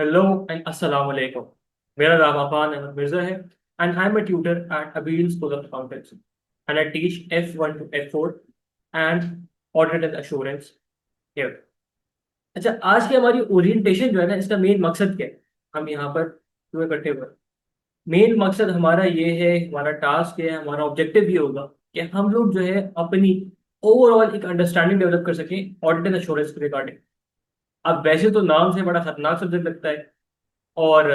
Hello and अस्सलाम वालेकुम। मेरा नाम अफान अहमद मिर्जा है and I am a tutor at Abeel school of accountancy and I teach F1 to F4 and audit and assurance here. अच्छा, आज की हमारी ओरिएंटेशन जो है ना, इसका मेन मकसद क्या है? हम यहाँ पर क्यों इकट्ठे हुए? मेन मकसद हमारा ये है, हमारा टास्क है, हमारा ऑब्जेक्टिव ये होगा कि हम लोग जो है अपनी ओवरऑल एक अंडरस्टैंडिंग डेवलप कर सकें ऑडिट एंड एश्योरेंस के रिगार्डिंग। अब वैसे तो नाम से बड़ा खतरनाक सब्जेक्ट लगता है, और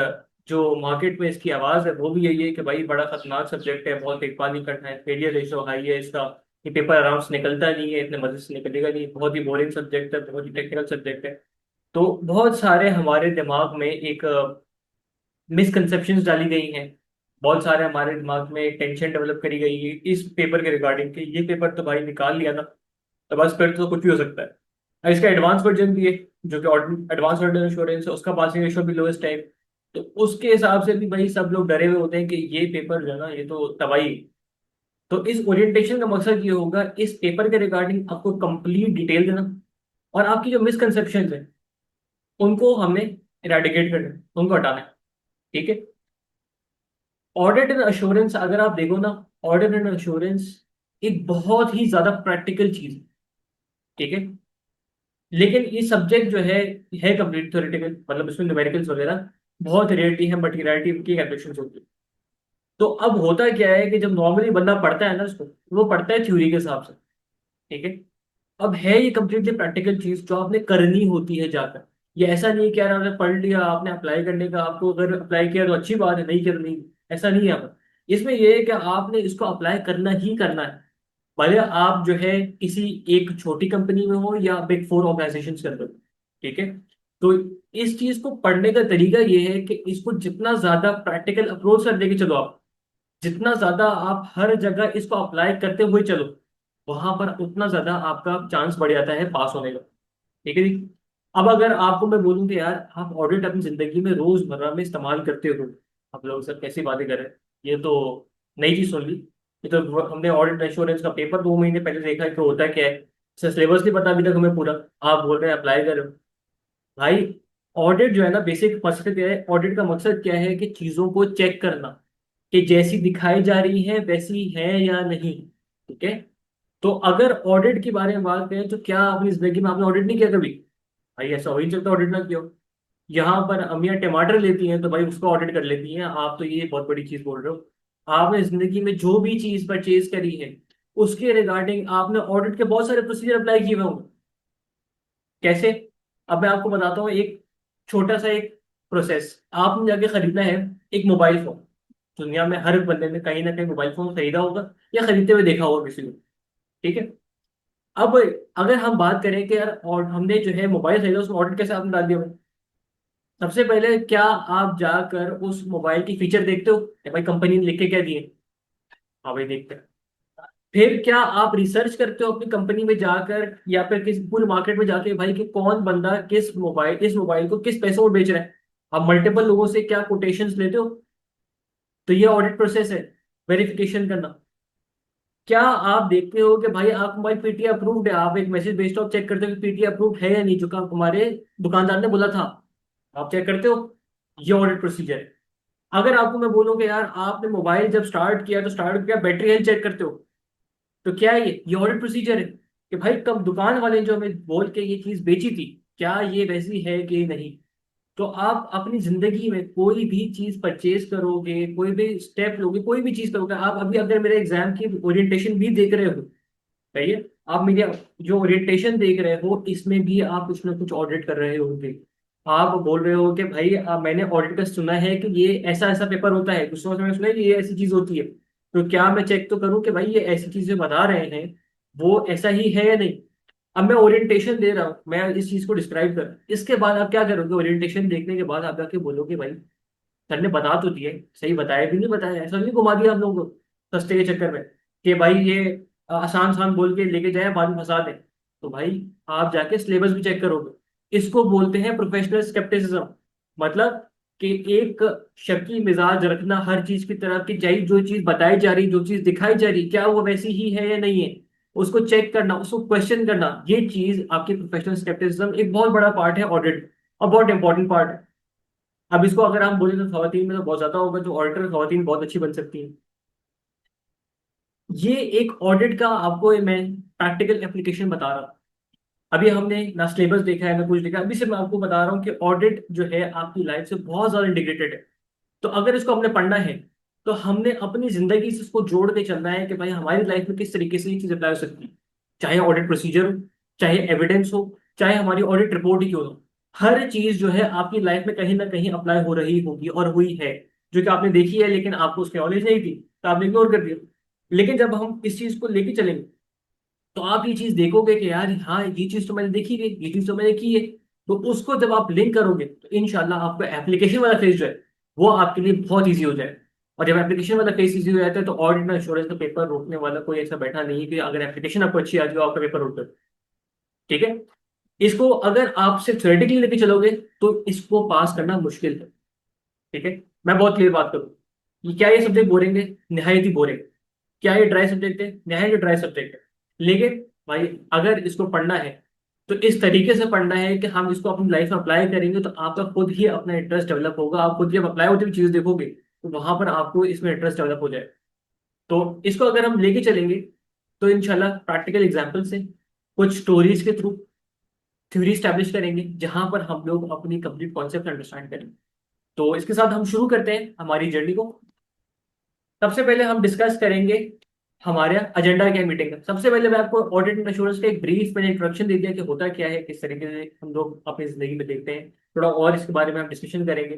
जो मार्केट में इसकी आवाज़ है वो भी यही है कि भाई बड़ा खतरनाक सब्जेक्ट है, बहुत देखभाल नहीं करना है, फेलियर रेशो हाई है इसका, ये पेपर आराम से निकलता नहीं है, इतने मजे से निकलेगा नहीं, बहुत ही बोरिंग सब्जेक्ट है, बहुत ही टेक्निकल सब्जेक्ट है। तो बहुत सारे हमारे दिमाग में एक मिसकंसेप्शंस डाली गई हैं। बहुत सारे हमारे दिमाग में एक टेंशन डेवलप करी गई है इस पेपर के रिगार्डिंग कि ये पेपर तो भाई निकाल लिया ना, तो बस फिर तो कुछ भी हो सकता है। और इसका एडवांस वर्जन भी है, जो कि एडवांस वर्जन इंश्योरेंस है, उसका पासिंग रेशो भी लोएस्ट टाइम। तो उसके हिसाब से भी भाई सब लोग डरे हुए होते हैं कि ये पेपर जो है ना, ये तो तबाही है। तो इस ओरिएंटेशन का मकसद ये होगा इस पेपर के रिगार्डिंग आपको कंप्लीट डिटेल देना, और आपकी जो मिसकंसेप्शन है उनको हमें इरेडिकेट करना है, उनको हटाना है। ठीक है। ऑडिट एंड अश्योरेंस अगर आप देखो ना, ऑडिट एंड अश्योरेंस एक बहुत ही ज्यादा प्रैक्टिकल चीज है। ठीक है। लेकिन ये सब्जेक्ट जो है कंप्लीट थ्योरेटिकल, मतलब इसमें न्यूमेरिकल्स वगैरह बहुत रेयरली है, मटेरियलिटी की कैलकुलेशन होती है। तो अब होता क्या है कि जब नॉर्मली बंदा पढ़ता है ना इसको, वो पढ़ता है थ्योरी के हिसाब से। ठीक है। अब है ये कंप्लीटली प्रैक्टिकल चीज जो आपने करनी होती है जाकर। ये ऐसा नहीं है कि यार आपने पढ़ लिया, आपने अप्लाई करने का, आपको अगर अप्लाई किया तो अच्छी बात है, नहीं किया तो नहीं। ऐसा नहीं है यहाँ पर। इसमें ये है कि आपने इसको अप्लाई करना ही करना है, भले आप जो है किसी एक छोटी कंपनी में हो या बिग फोर ऑर्गेनाइजेशन के अंदर। ठीक है। तो इस चीज को पढ़ने का तरीका ये है कि इसको जितना ज्यादा प्रैक्टिकल अप्रोच कर लेके चलो आप, जितना ज्यादा आप हर जगह इसको अप्लाई करते हुए चलो, वहां पर उतना ज्यादा आपका चांस बढ़ जाता है पास होने का। ठीक है जी। अब अगर आपको मैं बोलूँ कि यार आप ऑडिट अपनी जिंदगी में रोजमर्रा में इस्तेमाल करते हो, आप लोग सर कैसी बातें करें, ये तो नई चीज सुन ली। ये तो हमने ऑडिट इंश्योरेंस का पेपर 2 महीने पहले देखा है कि होता क्या है, सर सिलेबस नहीं पता अभी तक हमें पूरा, आप बोल रहे हैं अप्लाई करो। भाई ऑडिट जो है ना, बेसिक मकसद क्या है, ऑडिट का मकसद क्या है कि चीजों को चेक करना, कि जैसी दिखाई जा रही है वैसी है या नहीं। ठीक है। तो अगर ऑडिट के बारे में बात करें तो क्या अपनी जिंदगी में आपने ऑडिट नहीं किया कभी? भाई ऐसा हो ही नहीं सकता ऑडिट ना किया हो। यहाँ पर अम्मियाँ टमाटर लेती हैं तो भाई उसको ऑडिट कर लेती हैं, आप तो ये बहुत बड़ी चीज बोल रहे हो। आपने जिंदगी में जो भी चीज परचेज करी है उसके रिगार्डिंग आपने ऑडिट के बहुत सारे प्रोसीजर अप्लाई किए हुए होंगे। कैसे? अब मैं आपको बताता हूँ एक छोटा सा एक प्रोसेस। आपने जाके खरीदना है एक मोबाइल फोन। दुनिया में हर बंदे ने कहीं ना कहीं मोबाइल फोन खरीदा होगा या खरीदते हुए देखा होगा किसी को। ठीक है। अब अगर हम बात करें कि यार और हमने जो है मोबाइल खरीदा, उसमें ऑडिट कैसे आपने डाल दिया भाई? सबसे पहले क्या आप जाकर उस मोबाइल की फीचर देखते हो कि भाई कंपनी ने लिख के क्या दिए? हाँ भाई देखते हैं। फिर क्या आप रिसर्च करते हो अपनी कंपनी में जाकर या फिर किस पूरे मार्केट में जाके भाई कि कौन बंदा इस मोबाइल को किस पैसों में बेच रहा है? आप मल्टीपल लोगों से क्या कोटेशंस लेते हो? तो ये ऑडिट प्रोसेस है, वेरिफिकेशन करना। क्या आप देखते हो कि भाई आप मोबाइल पीटीए अप्रूव्ड है, आप एक मैसेज भेजते हो, आप चेक करते हो कि पीटीए अप्रूव्ड है या नहीं, जो कि हमारे दुकानदार ने बोला था, आप चेक करते हो? ये ऑडिट प्रोसीजर है। अगर आपको मैं बोलूँ कि यार आपने मोबाइल जब स्टार्ट किया तो स्टार्ट किया बैटरी हेल्थ चेक करते हो, तो क्या है ये ऑडिट प्रोसीजर है कि भाई कब दुकान वाले जो हमें बोल के ये चीज बेची थी, क्या ये वैसी है कि नहीं। तो आप अपनी जिंदगी में कोई भी चीज परचेज करोगे, कोई भी स्टेप लोगे, कोई भी चीज करोगे, आप अभी अगर मेरे एग्जाम की ओरिएंटेशन भी देख रहे हो, सही है, आप मेरी जो ओरिएंटेशन देख रहे हो इसमें भी आप कुछ ना कुछ ऑडिट कर रहे होगे। आप बोल रहे हो कि भाई मैंने ऑडिट का सुना है कि ये ऐसा ऐसा पेपर होता है, दूसरों से मैंने सुना है कि ये ऐसी चीज होती है। तो क्या मैं चेक तो करूं कि भाई ये ऐसी चीजें बता रहे हैं वो ऐसा ही है या नहीं। अब मैं ओरिएंटेशन दे रहा हूँ, मैं इस चीज को डिस्क्राइब कर, इसके बाद आप क्या करोगे? ओरिएंटेशन देखने के बाद आप जाके बोलोगे भाई सर ने बता तो दिया, सही बताया भी नहीं बताया, ऐसा नहीं घुमा दिया आप लोगों को सस्ते के चक्कर में कि भाई ये आसान आसान बोल के लेके जाए बाद में फंसा दे। तो भाई आप जाके सिलेबस भी चेक करोगे। इसको बोलते हैं प्रोफेशनल स्केप्टिसिज्म। मतलब कि एक शकी मिजाज रखना हर चीज की तरफ कि जाई जो चीज बताई जा रही, जो चीज दिखाई जा रही, क्या वो वैसी ही है या नहीं है, उसको चेक करना, उसको क्वेश्चन करना, ये चीज आपकी प्रोफेशनल स्केप्टिसिज्म एक बहुत बड़ा पार्ट है ऑडिट, और बहुत इंपॉर्टेंट पार्ट है। अब इसको अगर हम बोले तो खवातीन में तो बहुत ज्यादा होगा, जो ऑडिटर खवातीन बहुत अच्छी बन सकती हैं। ये एक ऑडिट का आपको मैं प्रैक्टिकल एप्लीकेशन बता रहा हूँ। अभी हमने ना सिलेबस देखा है ना कुछ देखा है, अभी से मैं आपको बता रहा हूँ कि ऑडिट जो है आपकी लाइफ से बहुत ज्यादा इंटीग्रेटेड है। तो अगर इसको हमने पढ़ना है तो हमने अपनी जिंदगी से इसको जोड़ के चलना है कि भाई हमारी लाइफ में किस तरीके से ये चीज अप्लाई हो सकती है। चाहे ऑडिट प्रोसीजर हो, चाहे एविडेंस हो, चाहे हमारी ऑडिट रिपोर्ट ही क्यों हो, हर चीज जो है आपकी लाइफ में कहीं ना कहीं अप्लाई हो रही होगी और हुई है। जो कि आपने देखी है लेकिन आपको उसकी नॉलेज नहीं थी तो आपने इग्नोर कर दिया। लेकिन जब हम इस चीज को लेके चलेंगे तो आप ये चीज देखोगे कि यार हाँ ये चीज तो मैंने देखी गई, ये चीज तो मैंने की है। तो उसको जब आप लिंक करोगे तो इनशाला आपका एप्लीकेशन वाला फेज जो है वो आपके लिए बहुत ईजी हो जाए। और जब एप्लीकेशन वाला फेज ईजी हो जाता है तो ऑडिट में इंश्योरेंस का पेपर रोकने वाला कोई ऐसा बैठा नहीं है कि अगर एप्लीकेशन आपको अच्छी आ जाए तो आपका पेपर रोक दे। ठीक है। इसको अगर आप सिर्फ थ्योरेटिकली लेके चलोगे तो इसको पास करना मुश्किल है। ठीक है। मैं बहुत क्लियर बात करूँ, ये क्या ये सब्जेक्ट बोरेंगे? निहायत ही बोरेंगे। क्या ये ड्राई सब्जेक्ट है? निहायत ड्राई सब्जेक्ट है। लेकिन भाई अगर इसको पढ़ना है तो इस तरीके से पढ़ना है कि हम इसको अपनी लाइफ में अप्लाई करेंगे तो आपका खुद ही अपना इंटरेस्ट डेवलप होगा। आप खुद जब अप्लाई होती हुई चीज देखोगे तो वहां पर आपको इसमें इंटरेस्ट डेवलप हो जाए। तो इसको अगर हम लेके चलेंगे तो इंशाल्लाह प्रैक्टिकल एग्जाम्पल से कुछ स्टोरीज के थ्रू थ्योरी स्टैब्लिश करेंगे जहां पर हम लोग अपनी कंप्लीट कॉन्सेप्ट अंडरस्टैंड करेंगे। तो इसके साथ हम शुरू करते हैं हमारी जर्नी को। सबसे पहले हम डिस्कस करेंगे हमारे एजेंडा क्या मीटिंग का। सबसे पहले मैं आपको ऑडिट एंड एश्योरेंस का एक ब्रीफ मैंने इंट्रोडक्शन दे दिया कि होता क्या है, किस तरीके से हम लोग अपनी जिंदगी में देखते हैं। थोड़ा और इसके बारे में हम डिस्कशन करेंगे।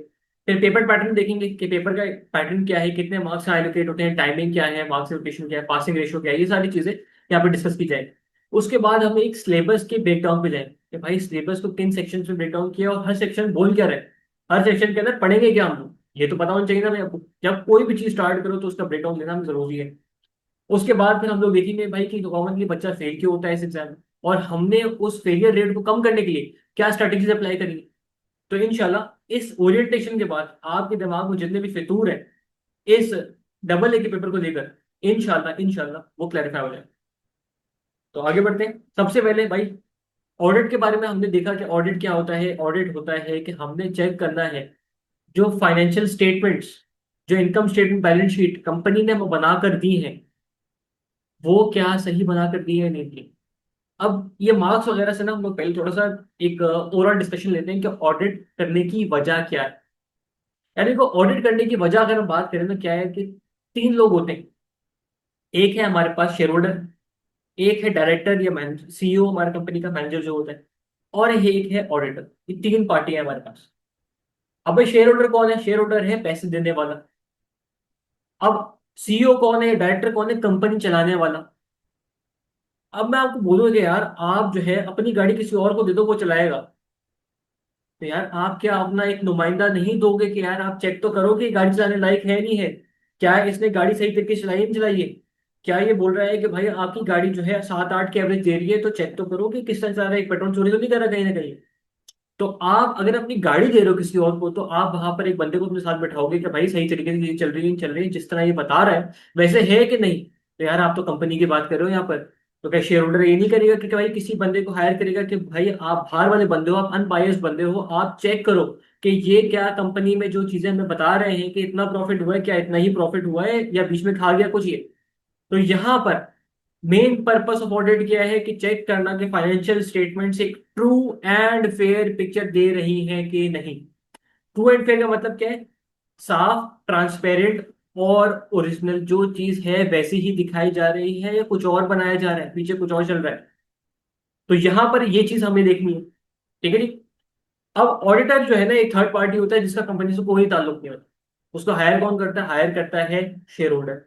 फिर पेपर पैटर्न देखेंगे कि पेपर का पैटर्न क्या है, कितने मार्क्स एलोकेट होते हैं, टाइमिंग क्या है, मार्क्स एलोकेशन क्या है, पासिंग रेशियो क्या है, ये सारी चीजें यहाँ पे डिस्कस की जाए। उसके बाद हम एक सिलेबस के ब्रेकडाउन पे जाएं कि भाई सिलेबस को किन सेक्शन में ब्रेकडाउन किया और हर सेक्शन बोल क्या रहे हैं, हर सेक्शन के अंदर पढ़ेंगे क्या हम लोग, ये तो पता होना चाहिए ना भाई आपको। जब कोई भी चीज स्टार्ट करो तो उसका ब्रेकडाउन लेना भी जरूरी है। उसके बाद फिर हम लोग देखेंगे भाई कि कॉमनली बच्चा फेल क्यों होता है इस एग्जाम में, और हमने उस फेलियर रेट को कम करने के लिए क्या स्ट्रेटेजीज अप्लाई करेंगे। तो इंशाल्लाह इस ओरिएंटेशन के बाद आपके दिमाग में जितने भी फितूर है इस डबल ए के पेपर को लेकर इंशाल्लाह इंशाल्लाह वो क्लैरिफाई हो जाए। तो आगे बढ़ते हैं। सबसे पहले भाई ऑडिट के बारे में हमने देखा कि ऑडिट क्या होता है। ऑडिट होता है कि हमने चेक करना है जो फाइनेंशियल स्टेटमेंट्स, जो income statement balance sheet company ने हमें बना कर दी है वो क्या सही बना कर दी है नहीं दी। अब ये मार्क्स वगैरह से ना हम लोग पहले थोड़ा सा एक ओवरऑल डिस्कशन लेते हैं कि ऑडिट करने की वजह क्या है। यानी को ऑडिट करने की वजह अगर हम बात करें तो क्या है कि तीन लोग होते हैं। एक है हमारे पास शेयर होल्डर, एक है डायरेक्टर या मैनेजर, सीईओ हमारे कंपनी का मैनेजर जो होता है, और एक है ऑडिटर। ये तीन पार्टी है हमारे पास। अब भाई शेयर होल्डर कौन है? शेयर होल्डर है पैसे देने वाला। अब सीईओ कौन है, डायरेक्टर कौन है? कंपनी चलाने वाला। अब मैं आपको बोलूंगा कि यार आप जो है अपनी गाड़ी किसी और को दे दो वो चलाएगा, तो यार आप क्या अपना एक नुमाइंदा नहीं दोगे कि यार आप चेक तो करो कि गाड़ी चलाने लायक है नहीं है, क्या इसने गाड़ी सही तरीके से चलाई है नहीं चलाई है। क्या ये बोल रहा है कि भाई आपकी गाड़ी जो है 7-8 की एवरेज दे रही है तो चेक तो करो कि किस तरह चला रहा है, एक पेट्रोल चोरी तो नहीं कर रहा कहीं ना कहीं। तो आप अगर अपनी गाड़ी दे रहे हो किसी और को तो आप वहां पर एक बंदे को अपने साथ बैठाओगे कि भाई सही तरीके से ये चल रही है नहीं चल रही है, जिस तरह ये बता रहा है वैसे है कि नहीं। तो यार आप तो कंपनी की बात कर रहे हो यहाँ पर। तो क्या शेयर होल्डर ये नहीं करेगा कि भाई किसी बंदे को हायर करेगा कि भाई आप बाहर वाले बंदे हो, आप अनबायस्ड बंदे हो, आप चेक करो कि ये क्या कंपनी में जो चीजें हमें बता रहे हैं कि इतना प्रॉफिट हुआ है, क्या इतना ही प्रॉफिट हुआ है या बीच में खा गया कुछ ये। तो यहाँ पर मेन पर्पस ऑफ ऑडिट क्या है कि चेक करना कि फाइनेंशियल स्टेटमेंट्स एक ट्रू एंड फेयर पिक्चर दे रही है कि नहीं। ट्रू एंड फेयर का मतलब क्या है? साफ, ट्रांसपेरेंट और ओरिजिनल जो चीज है वैसी ही दिखाई जा रही है या कुछ और बनाया जा रहा है, पीछे कुछ और चल रहा है। तो यहां पर ये चीज हमें देखनी है। ठीक है जी। अब ऑडिटर जो है ना एक थर्ड पार्टी होता है जिसका कंपनी से कोई ताल्लुक नहीं होता। उसको हायर कौन करता है? हायर करता है share holder.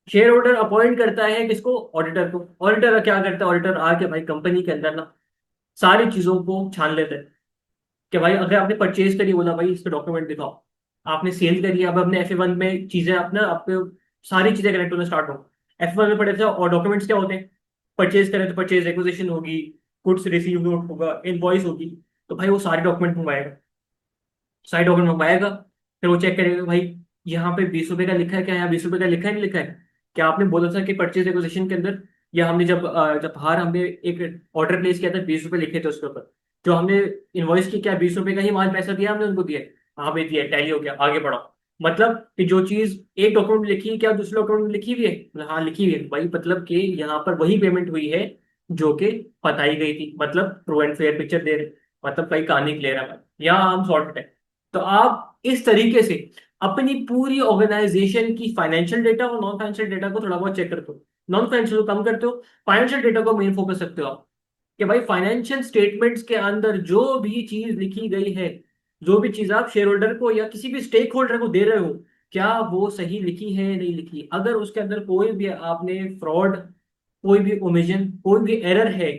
Share holder appoint करता है किसको? ऑडिटर को। ऑडिटर क्या करता है? ऑडिटर आके भाई कंपनी के अंदर ना सारी चीजों को छान लेते हैं कि भाई अगर आपने परचेज करी, बोला भाई इसके डॉक्यूमेंट दिखाओ। आपने सेल करी, अब अपने F1 में चीजें अपना आपके सारी चीजें कनेक्ट होना स्टार्ट हो। F1 में पड़े थे और डॉक्यूमेंट्स क्या होते हैं? परचेज करें तो परचेज एक्विजिशन होगी, गुड्स रिसीव नोट होगा, इनवॉइस होगी। तो भाई वो सारे डॉक्यूमेंट मंगवाएगा, सारे डॉक्यूमेंट मंगवाएगा। फिर वो चेक करेगा भाई यहाँ पे 20 रुपए का लिखा है क्या, यहाँ 20 रुपए का लिखा है नहीं लिखा है। क्या आपने बोला था कि परचेज एक्विजिशन के अंदर, या हमने जब बाहर हमने एक ऑर्डर प्लेस किया था 20 रुपए लिखे थे उसके ऊपर, जो हमने इन्वॉइस की क्या 20 रुपए का ही माल पैसा दिया हमने उनको दिया है। हाँ भाई दिया, टैली हो गया, आगे बढ़ो। मतलब कि जो चीज एक डॉक्यूमेंट में लिखी है क्या दूसरे डॉक्यूमेंट में लिखी हुई है, हाँ लिखी हुई है भाई, मतलब कि यहाँ पर वही पेमेंट हुई है जो कि बताई गई थी, मतलब ट्रू एंड फेयर पिक्चर दे रहे, मतलब भाई कहानी क्लियर है भाई, यहाँ हम सॉर्टेड है। तो आप इस तरीके से अपनी पूरी ऑर्गेनाइजेशन की फाइनेंशियल डेटा और नॉन फाइनेंशियल डेटा को थोड़ा बहुत चेक करते हो, नॉन फाइनेंशियल को कम करते हो, फाइनेंशियल डेटा को मेन फोकस रखते हो आप, कि भाई फाइनेंशियल स्टेटमेंट्स के अंदर जो भी चीज लिखी गई है, जो भी चीज आप शेयर होल्डर को या किसी भी स्टेक होल्डर को दे रहे हो, क्या वो सही लिखी है नहीं लिखी, अगर उसके अंदर कोई भी आपने फ्रॉड, कोई भी ओमिशन, कोई भी एरर है,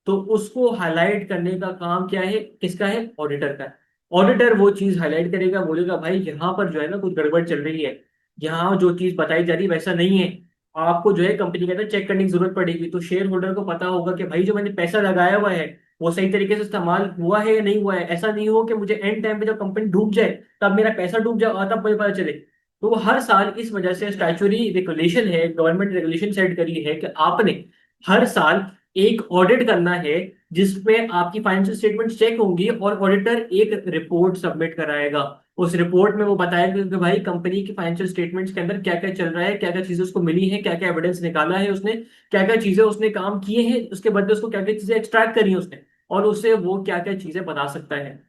तो उसको हाईलाइट करने का काम क्या है, किसका है, ऑडिटर का है। ऑडिटर वो चीज हाईलाइट करेगा, बोलेगा भाई यहाँ पर जो है ना कुछ गड़बड़ चल रही है, यहाँ जो चीज बताई जा रही है वैसा नहीं है, आपको जो है कंपनी के अंदर चेक करने की जरूरत पड़ेगी। तो शेयर होल्डर को पता होगा कि भाई जो मैंने पैसा लगाया हुआ है वो सही तरीके से इस्तेमाल हुआ है या नहीं हुआ है, ऐसा नहीं हो कि मुझे एंड टाइम पे जब कंपनी डूब जाए तब मेरा पैसा डूब जाए और तब मुझे पता चले। तो वो हर साल इस वजह से स्टैच्यूटरी रेगुलेशन है, गवर्नमेंट रेगुलेशन सेट करी है कि आपने हर साल एक ऑडिट करना है, जिसमें आपकी फाइनेंशियल स्टेटमेंट चेक होंगी और ऑडिटर एक रिपोर्ट सबमिट कराएगा। उस रिपोर्ट में वो बताएगा कि भाई कंपनी की फाइनेंशियल स्टेटमेंट्स के अंदर क्या क्या चल रहा है, क्या क्या चीजें उसको मिली है, क्या क्या एविडेंस निकाला है उसने, क्या क्या चीजें उसने काम किए हैं, उसके बदले उसको क्या क्या चीजें एक्सट्रैक्ट करी है उसने, और उससे वो क्या क्या चीजें बता सकता है।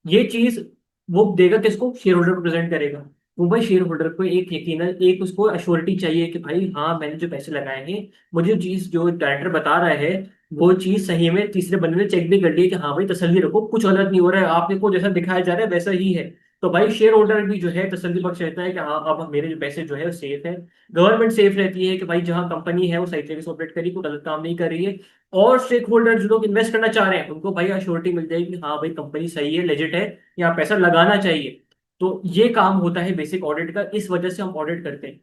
ये चीज वो देगा किसको, शेयर होल्डर को प्रेजेंट करेगा। वो भाई शेयर होल्डर को एक यकीन, एक उसको अश्योरिटी चाहिए कि भाई हाँ मैंने जो पैसे लगाए हैं, मुझे जो चीज जो डायरेक्टर बता रहा है वो चीज सही में तीसरे बंदे ने चेक भी कर लिया कि हाँ भाई तसल्ली रखो कुछ गलत नहीं हो रहा है, आपने को जैसा दिखाया जा रहा है वैसा ही है। तो भाई शेयर होल्डर भी जो है तसल्ली बख्श रहता है कि हाँ अब मेरे जो पैसे जो है वो सेफ है। गवर्नमेंट सेफ रहती है कि भाई जहाँ कंपनी है वो सही तरीके से ऑपरेट करी, कोई गलत काम नहीं कर रही है। और स्टेक होल्डर जो लोग इन्वेस्ट करना चाह रहे हैं उनको भाई अश्योरिटी मिल जाएगी कि हाँ भाई कंपनी सही है, लेजिट है, यहाँ पैसा लगाना चाहिए। तो ये काम होता है बेसिक ऑडिट का, इस वजह से हम ऑडिट करते हैं।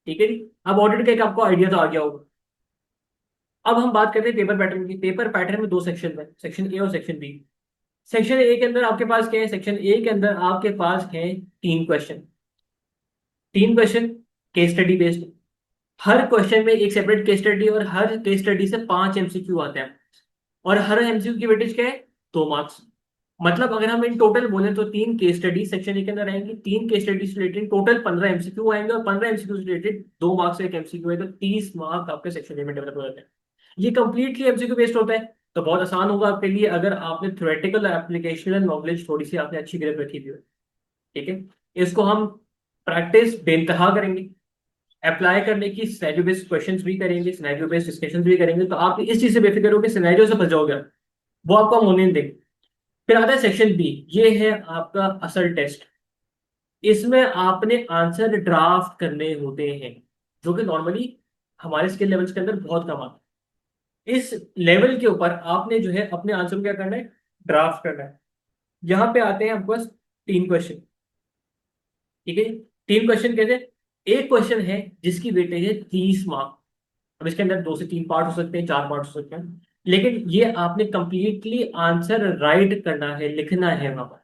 ठीक है जी, अब ऑडिट का एक आपको आइडिया तो आ गया होगा। अब हम बात करते हैं पेपर पैटर्न की। पेपर पैटर्न में दो सेक्शन है, सेक्शन ए और सेक्शन बी। सेक्शन ए के अंदर आपके पास क्या है, सेक्शन ए के अंदर आपके पास है 3 question. 3 question case study based, हर क्वेश्चन में एक सेपरेट केस स्टडी और हर केस स्टडी से 5 MCQ आते हैं। और हर एमसीक्यू की वेटेज क्या है, 2 मार्क्स। मतलब अगर हम इन टोटल बोले तो 3 केस स्टडी सेक्शन ए के अंदर आएंगी, 3 केस स्टडी से रिलेटेड टोटल 15 MCQ आएंगे, और 15 MCQ से रिलेटेड 2 मार्क्स से एक एमसीक्यू है, तो 30 मार्क आपके सेक्शन ए में डेवलप हो जाते हैं। ये कंप्लीटली एमसीक्यू बेस्ड होता है, तो बहुत आसान होगा आपके लिए अगर आपने थ्योरेटिकल एप्लीकेशनल नॉलेज थोड़ी सी आपने अच्छी ग्रेप रखी हुई है। ठीक है, इसको हम प्रैक्टिस बेनतहा करेंगे, अप्लाई करने की सिनेरियो बेस्ड क्वेश्चंस भी करेंगे, सिनेरियो बेस्ड डिस्कशंस भी करेंगे, तो आप इस चीज से बेफिक्र हो कि सिनेरियो से बच जाओगे, वो आपको हम होने नहीं देंगे। फिर आता है सेक्शन बी, ये है आपका असल टेस्ट। इसमें आपने आंसर ड्राफ्ट करने होते हैं, जो कि नॉर्मली हमारे स्किल लेवल्स के अंदर बहुत कम आता है। इस लेवल के ऊपर आपने जो है अपने आंसर को क्या करना है, ड्राफ्ट करना है। यहाँ पे आते हैं आपके पास 3 क्वेश्चन। ठीक है, 3 क्वेश्चन कहते हैं, एक क्वेश्चन है जिसकी वेटेज है 30 मार्क। अब इसके अंदर 2 से 3 पार्ट हो सकते हैं, 4 पार्ट हो सकते हैं, लेकिन ये आपने कंप्लीटली आंसर राइट करना है, लिखना है वहां पर,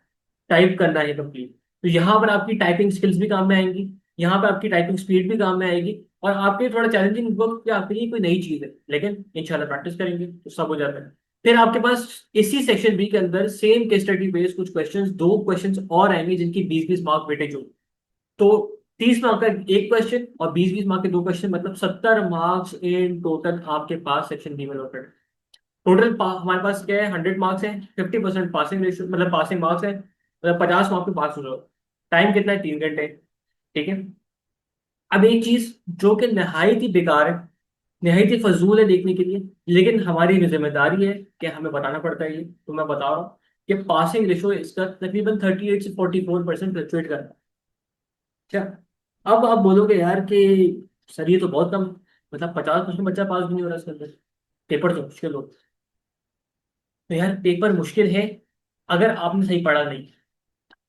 टाइप करना है कंप्लीट। तो यहाँ पर आपकी टाइपिंग स्किल्स भी काम में आएंगी, यहाँ पर आपकी टाइपिंग स्पीड भी काम में आएगी, और आपके लिए थोड़ा चैलेंजिंग वर्क कि आपके लिए कोई नई चीज है, लेकिन इंशाल्लाह प्रैक्टिस करेंगे तो सब हो जाता है। फिर आपके पास इसी सेक्शन बी के अंदर सेम केस स्टडी बेस्ड कुछ क्वेश्चंस, 2 क्वेश्चंस और आएंगे जिनकी 20-20 मार्क वेटेज हो। तो 30 मार्क का एक क्वेश्चन और 20-20 मार्क के 2 क्वेश्चन, मतलब 70 मार्क्स इन टोटल आपके पास सेक्शन बी में लॉटेड। टोटल हमारे पास क्या है, 100 मार्क्स है, 50% पासिंग रेशियो मतलब पासिंग मार्क्स है, मतलब 50 मार्क्स पे पास हो जाओ। टाइम कितना है, 3 घंटे। ठीक है, अब एक चीज जो कि नहायत ही बेकार है, नहायत ही फजूल है देखने के लिए, लेकिन हमारी भी जिम्मेदारी है कि हमें बताना पड़ता है, ये तो मैं बता रहा हूँ कि पासिंग रेशियो इसका तकरीबन 38 से 44% फ्लक्चुएट कर रहा है। अच्छा, अब आप बोलोगे यार कि सर ये तो बहुत कम, मतलब 50% बच्चा पास भी नहीं हो रहा इसके अंदर, पेपर तो मुश्किल हो। तो यार पेपर मुश्किल है अगर आपने सही पढ़ा नहीं,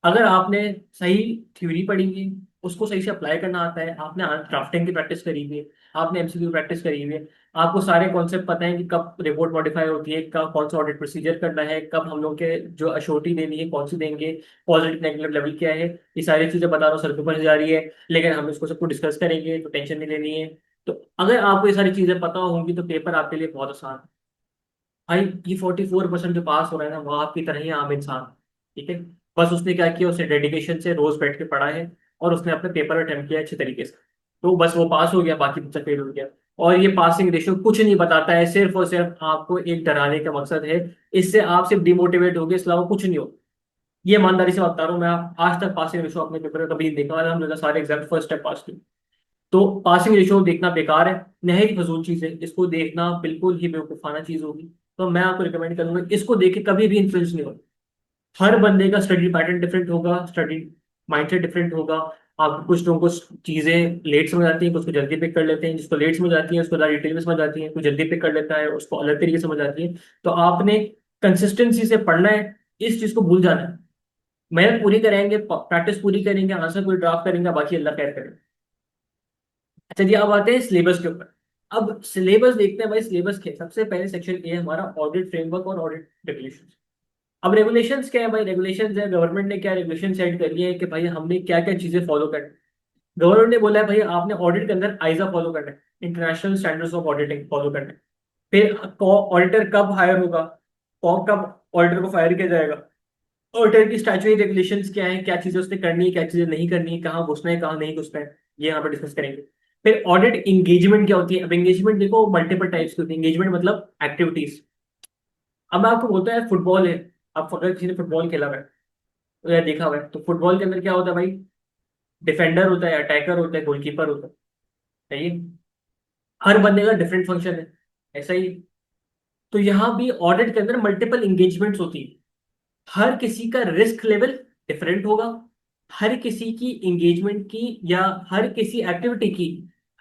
अगर आपने सही थ्योरी पढ़ी हुई है, उसको सही से अप्लाई करना आता है, आपने ड्राफ्टिंग की प्रैक्टिस करी हुई है, आपने एमसीक्यू प्रैक्टिस करी हुई है, आपको सारे कॉन्सेप्ट पता है कि कब रिपोर्ट मॉडिफाई होती है, कब कौन सा ऑडिट प्रोसीजर करना है, कब हम लोग के जो अश्योरिटी देनी है कौन सी देंगे, पॉजिटिव नेगेटिव लेवल क्या है, ये सारी चीजें बता रहा हूँ, सर के ऊपर जा रही है, लेकिन हम इसको सबको डिस्कस करेंगे तो टेंशन नहीं लेनी है। तो अगर आपको ये सारी चीजें पता होंगी तो पेपर आपके लिए बहुत आसान है। भाई ये 44% जो पास हो रहा है ना वो आपकी तरह ही आम इंसान। ठीक है, बस उसने क्या किया, उसने डेडिकेशन से रोज बैठ के पढ़ा है और उसने अपने पेपर अटेम्प्ट किया अच्छे तरीके से, तो बस वो पास हो गया, बाकी बच्चा फेल हो गया। और ये पासिंग रेशियो कुछ नहीं बताता है, सिर्फ और सिर्फ आपको एक डराने का मकसद है। इससे आप सिर्फ डिमोटिवेट हो गए, इस अलावा कुछ नहीं हो। ये ईमानदारी से बता रहा हूँ मैं, आज तक पासिंग रेशियो अपने पेपर में कभी नहीं देखा, अलहमदिल्ला सारे एग्जाम फर्स्ट टाइम पास किए। तो पासिंग रेशियो देखना बेकार है, नहायत फजूल चीज है, इसको देखना बिल्कुल ही बेवकूफाना चीज होगी। तो मैं आपको रिकमेंड करूंगा इसको देख के कभी भी इन्फ्लुएंस नहीं हो। हर बंदे का स्टडी पैटर्न डिफरेंट होगा, स्टडी माइंडसेट डिफरेंट होगा। आप कुछ लोगों को चीजें लेट समझ आती हैं, कुछ को जल्दी पिक कर लेते हैं, जिसको लेट समझ आती है उसको ज़्यादा डिटेल में समझ आती है, कुछ जल्दी पिक कर लेता है उसको अलग तरीके से समझ आती है। तो आपने कंसिस्टेंसी से पढ़ना है, इस चीज को भूल जाना है। मेहनत पूरी करेंगे, प्रैक्टिस पूरी करेंगे, आंसर पूरी ड्राफ्ट करेंगे, बाकी अल्लाह खैर करेगा। अच्छा जी, अब आते हैं सिलेबस के ऊपर। अब सिलेबस देखते हैं भाई, सिलेबस के सबसे पहले सेक्शन ए है हमारा ऑडिट फ्रेमवर्क और ऑडिट रेगुलेशन। अब रेगुलेशंस क्या है भाई, रेगुलेशंस है गवर्नमेंट ने क्या रेगुलेशन सेट करी है कि भाई हमने क्या क्या चीजें फॉलो करनी। गवर्नमेंट ने बोला है भाई आपने ऑडिट के अंदर आइजा फॉलो करना है, international standards of auditing follow करना है। फिर ऑडिटर कब हायर होगा, कौन कब ऑडिटर को फायर किया जाएगा, ऑडिटर की स्टैट्यूटरी रेगुलेशंस क्या है, क्या चीजें उसने करनी है, क्या चीजें नहीं करनी है, कहाँ घुसना है कहाँ नहीं घुसना है, ये यहाँ पे डिस्कस करेंगे। फिर ऑडिट इंगेजमेंट क्या होती है। अब एंगेजमेंट देखो मल्टीपल टाइप्स की होती है, एंगेजमेंट मतलब एक्टिविटीज। अब मैं आपको बोलता है फुटबॉल है, अब अगर किसी ने फुटबॉल खेला हुआ है तो या देखा हुआ है, तो फुटबॉल के अंदर क्या होता है भाई, डिफेंडर होता है, अटैकर होता है, गोलकीपर होता है, सही है? हर बंदे का डिफरेंट फंक्शन है, ऐसा ही। तो यहाँ भी ऑडिट के अंदर मल्टीपल इंगेजमेंट्स होती है, हर किसी का रिस्क लेवल डिफरेंट होगा, हर किसी की एंगेजमेंट की या हर किसी एक्टिविटी की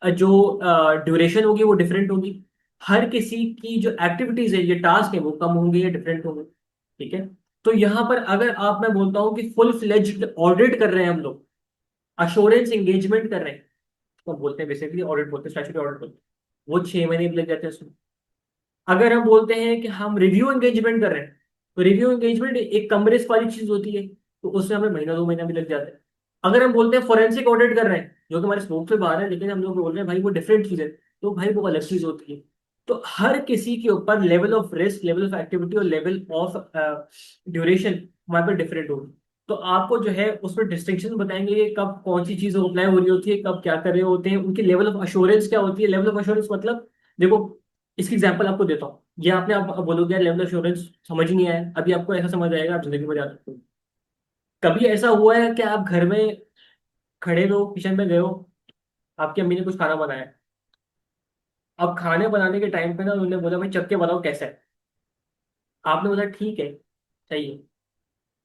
जो ड्यूरेशन होगी वो डिफरेंट होगी, हर किसी की जो एक्टिविटीज है, ये टास्क है, वो कम होंगे या डिफरेंट होंगे। ठीक है? तो यहाँ पर अगर आप, मैं बोलता हूँ कि फुल फ्लेज्ड ऑडिट कर रहे हैं हम लोग, अश्योरेंस एंगेजमेंट कर रहे हैं, तो बोलते हैं बेसिकली ऑडिट बोलते हैं, स्टैट्यूटरी ऑडिट बोलते हैं, वो 6 महीने भी लग जाते हैं उसमें। अगर हम बोलते हैं कि हम रिव्यू एंगेजमेंट कर रहे हैं, तो रिव्यू एंगेजमेंट एक कम रिस्क वाली चीज होती है, तो उसमें हमें महीना 2 महीना भी लग जाता है। अगर हम बोलते हैं फोरेंसिक ऑडिट कर रहे हैं, जो कि हमारे स्कोप से बाहर है, लेकिन हम लोग बोल रहे हैं भाई वो डिफरेंट चीज है, तो भाई वो अलग चीज होती है। तो हर किसी के ऊपर level of risk, level of activity और लेवल ऑफ ड्यूरेशन हमारे पर डिफरेंट होगी। तो आपको जो है उसमें डिस्टिंक्शन बताएंगे कि कब कौन सी चीज अप्लाई हो रही होती है, कब क्या कर रहे होते हैं, उनकी लेवल ऑफ अश्योरेंस क्या होती है। लेवल ऑफ अश्योरेंस मतलब देखो, इसकी एग्जांपल आपको देता हूँ। ये आपने आप बोलोगे यार लेवल एश्योरेंस समझ ही नहीं आया, अभी आपको ऐसा समझ आएगा, आप जिंदगी में जा सकते हो। कभी ऐसा हुआ है कि आप घर में खड़े हो, किचन में गए हो, आपकी अम्मी ने कुछ खाना बनाया, अब खाने बनाने के टाइम पे ना उन्होंने बोला भाई चख के बताओ कैसा है, आपने बोला ठीक है, सही है।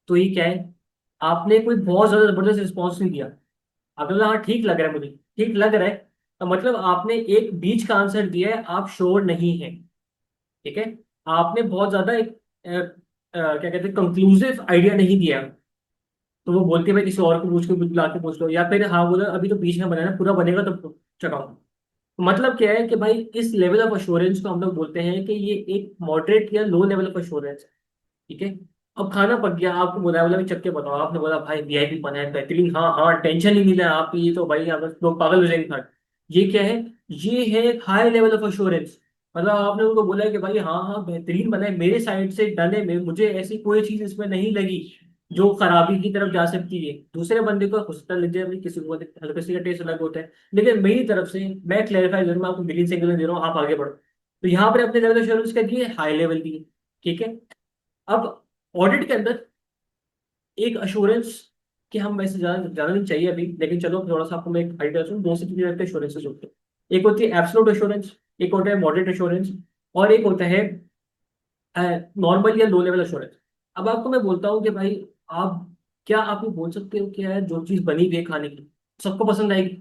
तो ये क्या है, आपने कोई बहुत ज्यादा जबरदस्त रिस्पॉन्स नहीं दिया, आपने बोला हाँ ठीक लग रहा है मुझे, ठीक लग रहा है, तो मतलब आपने एक बीच का आंसर दिया है, आप श्योर नहीं है। ठीक है? आपने बहुत ज्यादा एक क्या कहते हैं कंक्लूसिव आइडिया नहीं दिया। तो वो बोलते हैं भाई किसी और को पूछ के बुला के पूछ लो, या फिर हाँ बोला अभी तो बीच में बना है, पूरा बनेगा तब चकाओ। तो मतलब क्या है कि भाई इस लेवल ऑफ अश्योरेंस को हम लोग बोलते हैं कि ये एक मॉडरेट या लो लेवल ऑफ अश्योरेंस है। ठीक है? अब खाना पक गया, आपको बुलाया, बोला भाई चक्के बताओ, आपने बोला भाई वीआईपी बना है बेहतरीन, हाँ हाँ टेंशन ही नहीं लेना आप, ये तो भाई आप लोग पागल हो जाएंगे खा। ये क्या है, ये है हाई लेवल ऑफ अश्योरेंस। मतलब आपने उनको बोला कि भाई हाँ हाँ बेहतरीन बना है, मेरे साइड से डन है, मुझे ऐसी कोई चीज इसमें नहीं लगी जो खराबी की तरफ जा सकती है। दूसरे बंदे को हो सकता लग जाए, किसी को हल्का सी का टेस्ट अलग होता है, लेकिन मेरी तरफ से मैं क्लेरिफाई करूँ, मैं आपको ग्रीन सिग्नल दे रहा हूँ, आप आगे बढ़ो। तो यहाँ पर अपने लेवल एश्योरेंस का दिए, हाई लेवल की। ठीक है? अब ऑडिट के अंदर एक अश्योरेंस कि हम वैसे ज्यादा ज्यादा नहीं चाहिए अभी, लेकिन चलो थोड़ा सा आपको मैं एक आइडिया दूं, दो से तीन तरह के एश्योरेंसेस होते हैं। एक होती है एब्सोल्यूट एश्योरेंस, एक होता है मॉडरेट एश्योरेंस, और एक होता है नॉर्मल या लो लेवल एश्योरेंस। अब आपको मैं बोलता हूँ कि भाई आप, क्या आप ये बोल सकते हो कि यार जो चीज बनी हुई है खाने की सबको पसंद आएगी?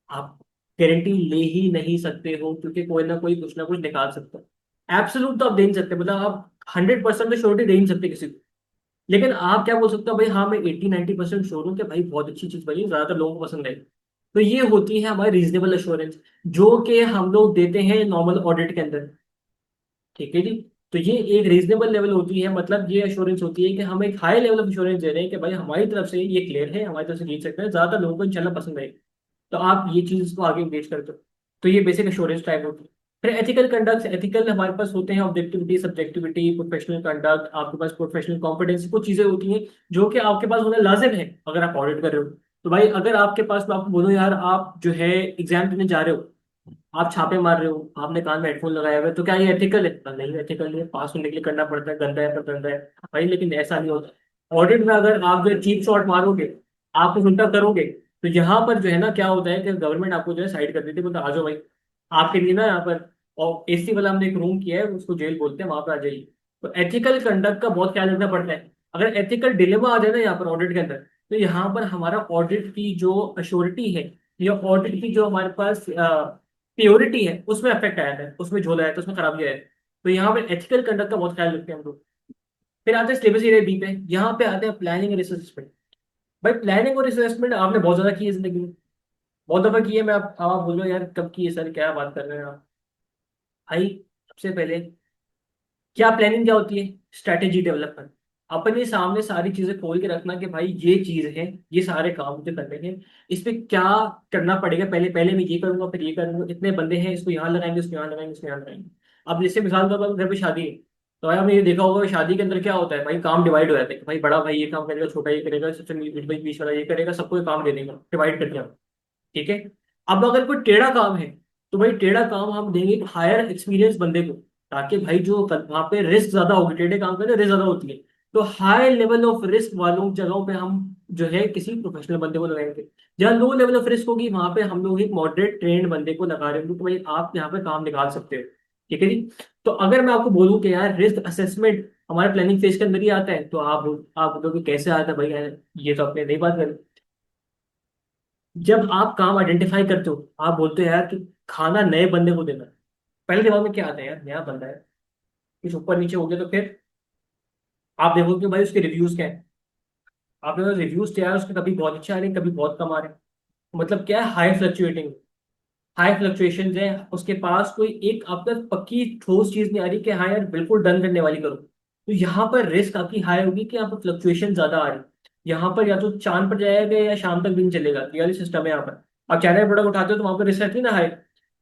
आप गारंटी ले ही नहीं सकते हो, क्योंकि कोई ना कुछ निकाल सकता है। एब्सोल्यूट तो आप दे नहीं सकते, मतलब आप 100% तो श्योरिटी दे ही नहीं सकते किसी को। लेकिन आप क्या बोल सकते हो, भाई हाँ मैं 80-90% श्योर हूँ कि भाई बहुत अच्छी चीज बनी, ज्यादातर लोगों को पसंद आई। तो ये होती है हमारी रीजनेबल एश्योरेंस, जो कि हम लोग देते हैं नॉर्मल ऑडिट के अंदर। ठीक है जी? तो ये एक रीजनेबल लेवल होती है, मतलब ये एश्योरेंस होती है कि हम एक हाई लेवल ऑफ एश्योरेंस दे रहे हैं कि भाई हमारी तरफ से ये क्लियर है, हमारी तरफ से जीत सकते हैं, ज्यादातर लोगों को इंशाल्लाह पसंद आएगी। तो आप ये चीज को आगे इंगेज करते हो। तो ये बेसिक एश्योरेंस टाइप होती है। फिर एथिकल कंडक्ट, एथिकल हमारे पास होते हैं ऑब्जेक्टिविटी, सब्जेक्टिविटी, प्रोफेशनल कंडक्ट, आपके पास प्रोफेशनल कॉम्पिटेंसी, कुछ चीजें होती हैं जो कि आपके पास होना लाजिम है अगर आप ऑडिट कर रहे हो। तो भाई अगर आपके पास, मैं आपको बोलूं यार, आप जो है एग्जाम देने जा रहे हो, आप छापे मार रहे हो, आपने कान में हेडफोन लगाया हुआ है, तो क्या ये एथिकल है? नहीं एथिकल है, पास होने के लिए करना पड़ता है, गंदा है पर गंदा है भाई। लेकिन ऐसा नहीं होता ऑडिट में। अगर आप जो चीप शॉट मारोगे, आप कुछ उल्टा करोगे, तो यहाँ पर जो है ना क्या होता है कि गवर्नमेंट आपको जो है साइड कर देती है, बोलते आ जाओ भाई, आपके लिए ना यहाँ पर, और एसी वाला हमने एक रूम किया है, उसको जेल बोलते हैं, वहां पर आ जाइए। तो एथिकल कंडक्ट का बहुत ख्याल रखना पड़ता है। अगर एथिकल डिलेमा आ जाए ना यहाँ पर ऑडिट के अंदर, तो यहाँ पर हमारा ऑडिट की जो अश्योरिटी है, या ऑडिट की जो हमारे पास प्योरिटी है, उसमें अफेक्ट आया है, उसमें झोल आया है, तो उसमें खराबी आया है। तो यहाँ पर एथिकल कंडक्ट का बहुत ख्याल रखते हैं हम लोग। फिर आते हैं सिलेबस एरिया बी पे, यहाँ पे आते हैं प्लानिंग और असेसमेंट। भाई प्लानिंग और असेसमेंट आपने बहुत ज्यादा की है जिंदगी में, बहुत दफा की है। मैं आप बोलो यार कब की है सर, क्या बात कर रहे हैं आप। भाई सबसे पहले क्या प्लानिंग क्या होती है? Strategy development. अपने सामने सारी चीजें खोल के रखना कि भाई ये चीज है, ये सारे काम मुझे करने हैं, इस पे क्या करना पड़ेगा, पहले पहले मैं ये करूंगा, फिर ये करूंगा, इतने बंदे हैं, इसको यहाँ लगाएंगे, इसको यहाँ लगाएंगे, इसको यहाँ लगाएंगे। अब जैसे मिसाल के तौर पर घर पे शादी है, तो भाई हमने ये देखा होगा कि शादी के अंदर क्या होता है भाई, काम डिवाइड हो जाते हैं कि भाई बड़ा भाई ये काम करेगा, छोटा ये करेगा, सबसे बीच वाला ये करेगा, सबको ये काम दे देंगे, डिवाइड कर दिया। ठीक है। अब अगर कोई टेढ़ा काम है, तो भाई टेढ़ा काम हम देंगे हायर एक्सपीरियंस बंदे को, ताकि भाई जो वहां पे रिस्क ज्यादा होगी, टेढ़े काम करने रिस्क ज्यादा होती है, तो हाई लेवल ऑफ रिस्क वालों जगहों पे हम जो है किसी प्रोफेशनल बंदे को लगाएंगे। जहाँ लो लेवल ऑफ रिस्क होगी, वहां पे हम लोग एक मॉडरेट ट्रेंड बंदे को लगा रहे होंगे कि भाई आप यहाँ पे काम निकाल सकते हो। ठीक है जी। तो अगर मैं आपको बोलूँ कि यार रिस्क असेसमेंट हमारे प्लानिंग फेज के अंदर ही आता है, तो आप बोलोगे कैसे आता है भाई यार, ये तो आपने नहीं बात करी। जब आप काम आइडेंटिफाई करते हो, आप बोलते हो यार कि खाना नए बंदे को देना है, पहले दिमाग में क्या आता है? यार नया बंदा है, कुछ ऊपर नीचे हो गया तो फिर आप देखोगे कि भाई उसके रिव्यूज क्या है। आपने रिव्यूज तो यार उसके कभी बहुत अच्छे आ रहे हैं, कभी बहुत कम आ रहे हैं, मतलब क्या है, हाई फ्लक्चुएटिंग, हाई फ्लक्चुएशन है उसके पास। कोई एक आपका पक्की ठोस चीज नहीं आ रही कि हाँ यार बिल्कुल डन करने वाली करो, तो यहाँ पर रिस्क आपकी हाई होगी कि यहाँ पर फ्लक्चुएशन ज्यादा आ रही है। यहाँ पर या तो चांद पर जाएगा या शाम तक दिन चलेगा, ये वाली सिस्टम है यहाँ पर। आप चाइना प्रोडक्ट उठाते हो तो वहां पर रिस्क रहती है ना हाई।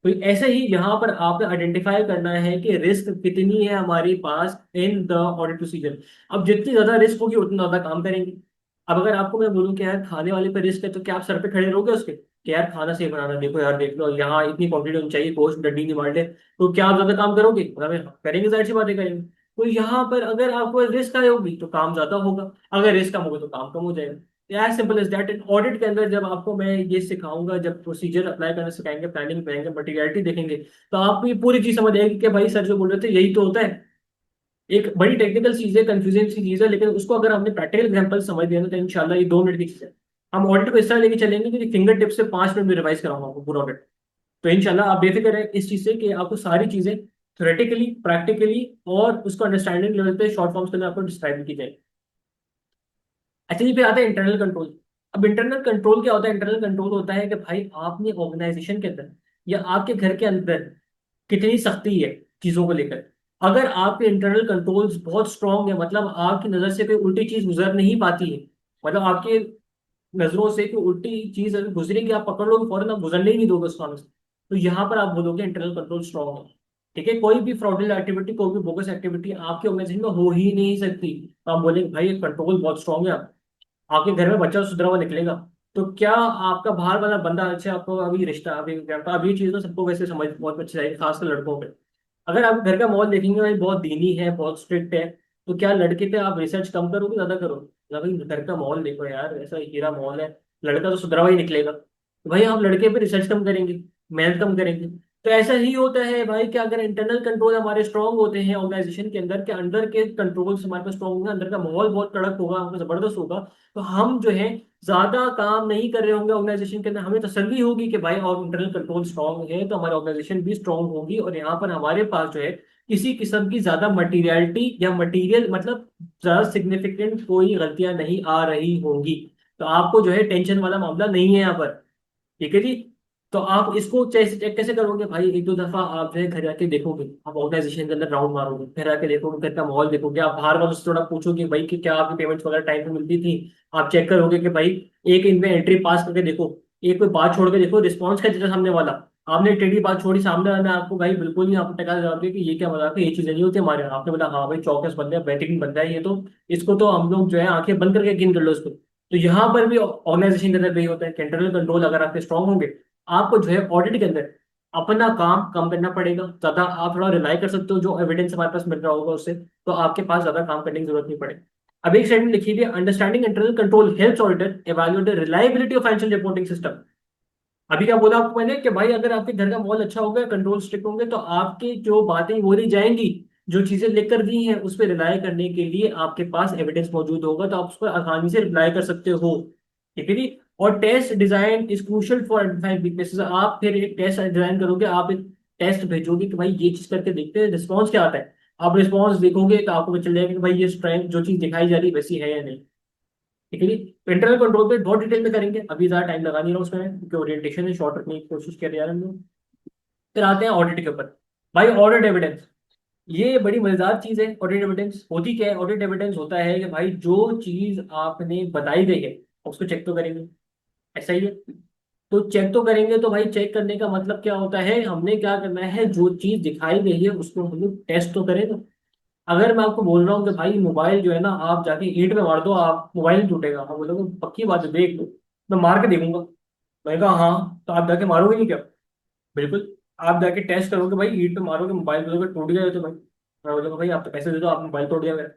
तो ऐसे ही यहाँ पर आपने आइडेंटिफाई करना है कि रिस्क कितनी है हमारे पास इन द ऑडिट प्रोसीजर। अब जितनी ज्यादा रिस्क होगी उतना ज्यादा काम करेंगे। अब अगर आपको मैं बोलूँ कि यार खाने वाले पे रिस्क है, तो क्या आप सर पे खड़े रहोगे उसके कि यार खाना सही बनाना, देखो यार देख लो यहाँ इतनी क्वांटिटी होनी चाहिए, गोश्त डड्डी नहीं मार ले, तो क्या आप ज्यादा काम करोगे? मतलब करेंगे, जाहिर सी बातें करेंगे। तो यहाँ पर अगर आपको रिस्क आई होगी तो काम ज्यादा होगा, अगर रिस्क कम होगा तो काम कम हो जाएगा। As simple as that. इन ऑडिट के अंदर जब आपको मैं ये सिखाऊंगा, जब प्रोसीजर अप्लाई करना सिखाएंगे, प्लानिंग करेंगे, मटीरियलिटी देखेंगे, तो आपको ये पूरी चीज समझ आएगी कि भाई सर जो बोल रहे थे यही तो होता है। एक बड़ी टेक्निकल चीज है, कंफ्यूजिंग सी चीज है, लेकिन उसको अगर हमने प्रैक्टिकल एग्जांपल समझ लिया ना, तो इंशाल्लाह ये 2 मिनट की चीज है। हम ऑडिट को इस तरह लेके चलेंगे कि फिंगर टिप से 5 मिनट में रिवाइज कराऊंगा आपको पूरा ऑडिट। तो इंशाल्लाह आप बेफिक्र है इस चीज से कि आपको सारी चीजें थ्योरेटिकली, प्रैक्टिकली और उसको अंडरस्टैंडिंग लेवल पे शॉर्ट फॉर्म्स के अंदर आपको डिस्क्राइब की जाए। अच्छा जी, फिर आता है इंटरनल कंट्रोल। अब इंटरनल कंट्रोल क्या होता है? इंटरनल कंट्रोल होता है कि भाई आपने ऑर्गेनाइजेशन के अंदर या आपके घर के अंदर कितनी सख्ती है चीजों को लेकर। अगर आपके इंटरनल कंट्रोल्स बहुत स्ट्रांग है, मतलब आपकी नजर से कोई उल्टी चीज गुजर नहीं पाती है, मतलब आपके नजरों से कोई उल्टी चीज अगर गुजरेगी, आप पकड़ लोगे फौरन, आप गुजरने ही नहीं दोगे उस काम से, तो यहाँ पर आप बोलोगे इंटरनल कंट्रोल स्ट्रांग है। ठीक है। कोई भी फ्रॉडुलेंट एक्टिविटी, कोई भी बोगस एक्टिविटी आपके ऑर्गेनाइजेशन में हो ही नहीं सकती, तो आप बोलेंगे भाई कंट्रोल बहुत स्ट्रांग है। आपके घर में बच्चा सुधरा हुआ निकलेगा, तो क्या आपका बाहर वाला बंदा, अच्छा आपको अभी रिश्ता, अभी चीज तो सबको वैसे समझ बहुत अच्छी आएगी, खासकर लड़कों पे। अगर आप घर का माहौल देखेंगे भाई बहुत दीनी है, बहुत स्ट्रिक्ट है, तो क्या लड़के पे आप रिसर्च कम करोगे ज्यादा करोगे? मतलब भाई घर का माहौल देखो यार, ऐसा हीरा माहौल है, लड़का तो सुधरा हुआ ही निकलेगा, तो भाई आप लड़के पे रिसर्च कम करेंगे, मेहनत कम करेंगे। तो ऐसा ही होता है भाई कि अगर इंटरनल कंट्रोल हमारे स्ट्रांग होते हैं ऑर्गेनाइजेशन के अंदर के कंट्रोल्स हमारे पास स्ट्रांग होंगे, अंदर का माहौल बहुत कड़क होगा, हमको जबरदस्त होगा, तो हम जो है ज्यादा काम नहीं कर रहे होंगे ऑर्गेनाइजेशन के अंदर, हमें तसल्ली होगी कि भाई और इंटरनल कंट्रोल स्ट्रांग है, तो हमारी ऑर्गेनाइजेशन भी स्ट्रांग होगी, और यहाँ पर हमारे पास जो है किसी किस्म की ज्यादा मटीरियलिटी या मटीरियल, मतलब ज्यादा सिग्निफिकेंट कोई गलतियां नहीं आ रही होंगी। तो आपको जो है टेंशन वाला मामला नहीं है यहाँ पर। ठीक है जी। तो आप इसको चेक कैसे करोगे भाई? 1-2 दफा आप जो है घर जाके देखोगे, आप ऑर्गेनाइजेशन के अंदर राउंड मारोगे, घर आके देखोगे, घर का माहौल देखोगे, आप बाहर वालों से थोड़ा पूछोगे भाई कि क्या आपकी पेमेंट्स वगैरह टाइम पे मिलती थी। आप चेक करोगे कि भाई एक इनमें एंट्री पास करके देखो, एक कोई बात छोड़ के देखो, रिस्पॉन्स क्या देता सामने वाला। आपने टेढ़ी बात छोड़ी, सामने वाले ने आपको भाई बिल्कुल ही आपको टका जवाब दिया कि ये क्या मजाक है, ये चीजें नहीं होती हमारे यहाँ। आपने बोला हाँ भाई चौकस बंदा है, बेहतरीन बंदा है ये तो, इसको तो हम लोग जो है आंखें बंद करके यकीन कर लो इसको। तो यहाँ पर भी ऑर्गेनाइजेशन के अंदर वही होता है कि इंटरनल कंट्रोल अगर आपके स्ट्रांग होंगे, आपको जो है ऑडिट के अंदर अपना काम कम करना पड़ेगा, ज्यादा आप थोड़ा रिलाई कर सकते हो जो एविडेंस हमारे पास मिल रहा होगा उससे, तो आपके पास ज्यादा काम करने की जरूरत नहीं पड़ेगी। अब एक स्टेटमेंट लिखी हुई है, understanding internal control helps auditor evaluate the reliability of financial reporting system. अभी क्या बोला आपको मैंने कि भाई अगर आपके घर का माहौल अच्छा होगा, कंट्रोल स्ट्रिक्ट होंगे, तो आपकी जो बातें बोली जाएंगी, जो चीजें लिख कर दी हैं उस पर रिलाय करने के लिए आपके पास एविडेंस मौजूद होगा, तो आप उस पर आसानी से रिप्लाई कर सकते हो। ठीक है जी। और test design is crucial for identifying weaknesses. आप फिर एक टेस्ट डिजाइन करोगे, आप एक टेस्ट भेजोगे कि भाई ये चीज करके देखते हैं रिस्पॉन्स क्या आता है। आप रिस्पॉन्स देखोगे तो आपको पता चल जाएगा कि भाई ये स्ट्रेंथ जो चीज दिखाई जा रही है वैसी है या नहीं। ठीक है जी। इंटरनल कंट्रोल पे बहुत डिटेल में करेंगे, अभी ज्यादा टाइम लगा नहीं रहा उसमें क्योंकि ओरिएंटेशन है, शॉर्ट रखने की कोशिश कर रहे हैं हम लोग। फिर आते हैं ऑडिट के ऊपर। भाई ऑडिट एविडेंस, ये बड़ी मजेदार चीज है। ऑडिट एविडेंस होती क्या है? ऑडिट एविडेंस होता है कि भाई जो चीज आपने बताई गई है उसको चेक तो करेंगे, ऐसा ही है। तो चेक तो करेंगे, तो भाई चेक करने का मतलब क्या होता है, हमने क्या करना है, जो चीज दिखाई गई है उसको हम लोग टेस्ट तो करेंगे। अगर मैं आपको बोल रहा हूँ कि भाई मोबाइल जो है ना आप जाके ईंट में मार दो, आप मोबाइल नहीं टूटेगा, आप बोलोगे पक्की बात है देख लो, मैं मार के देखूंगा। मैं कहा हाँ, तो आप जाके मारोगे नहीं क्या? बिल्कुल। आप जाके टेस्ट करोगे, भाई ईंट पे मारोगे मोबाइल, बोलोगे टूट गया ये तो भाई। मैं बोलूंगा भाई आप तो पैसे दे दो, आप मोबाइल तोड़ दिया मेरा।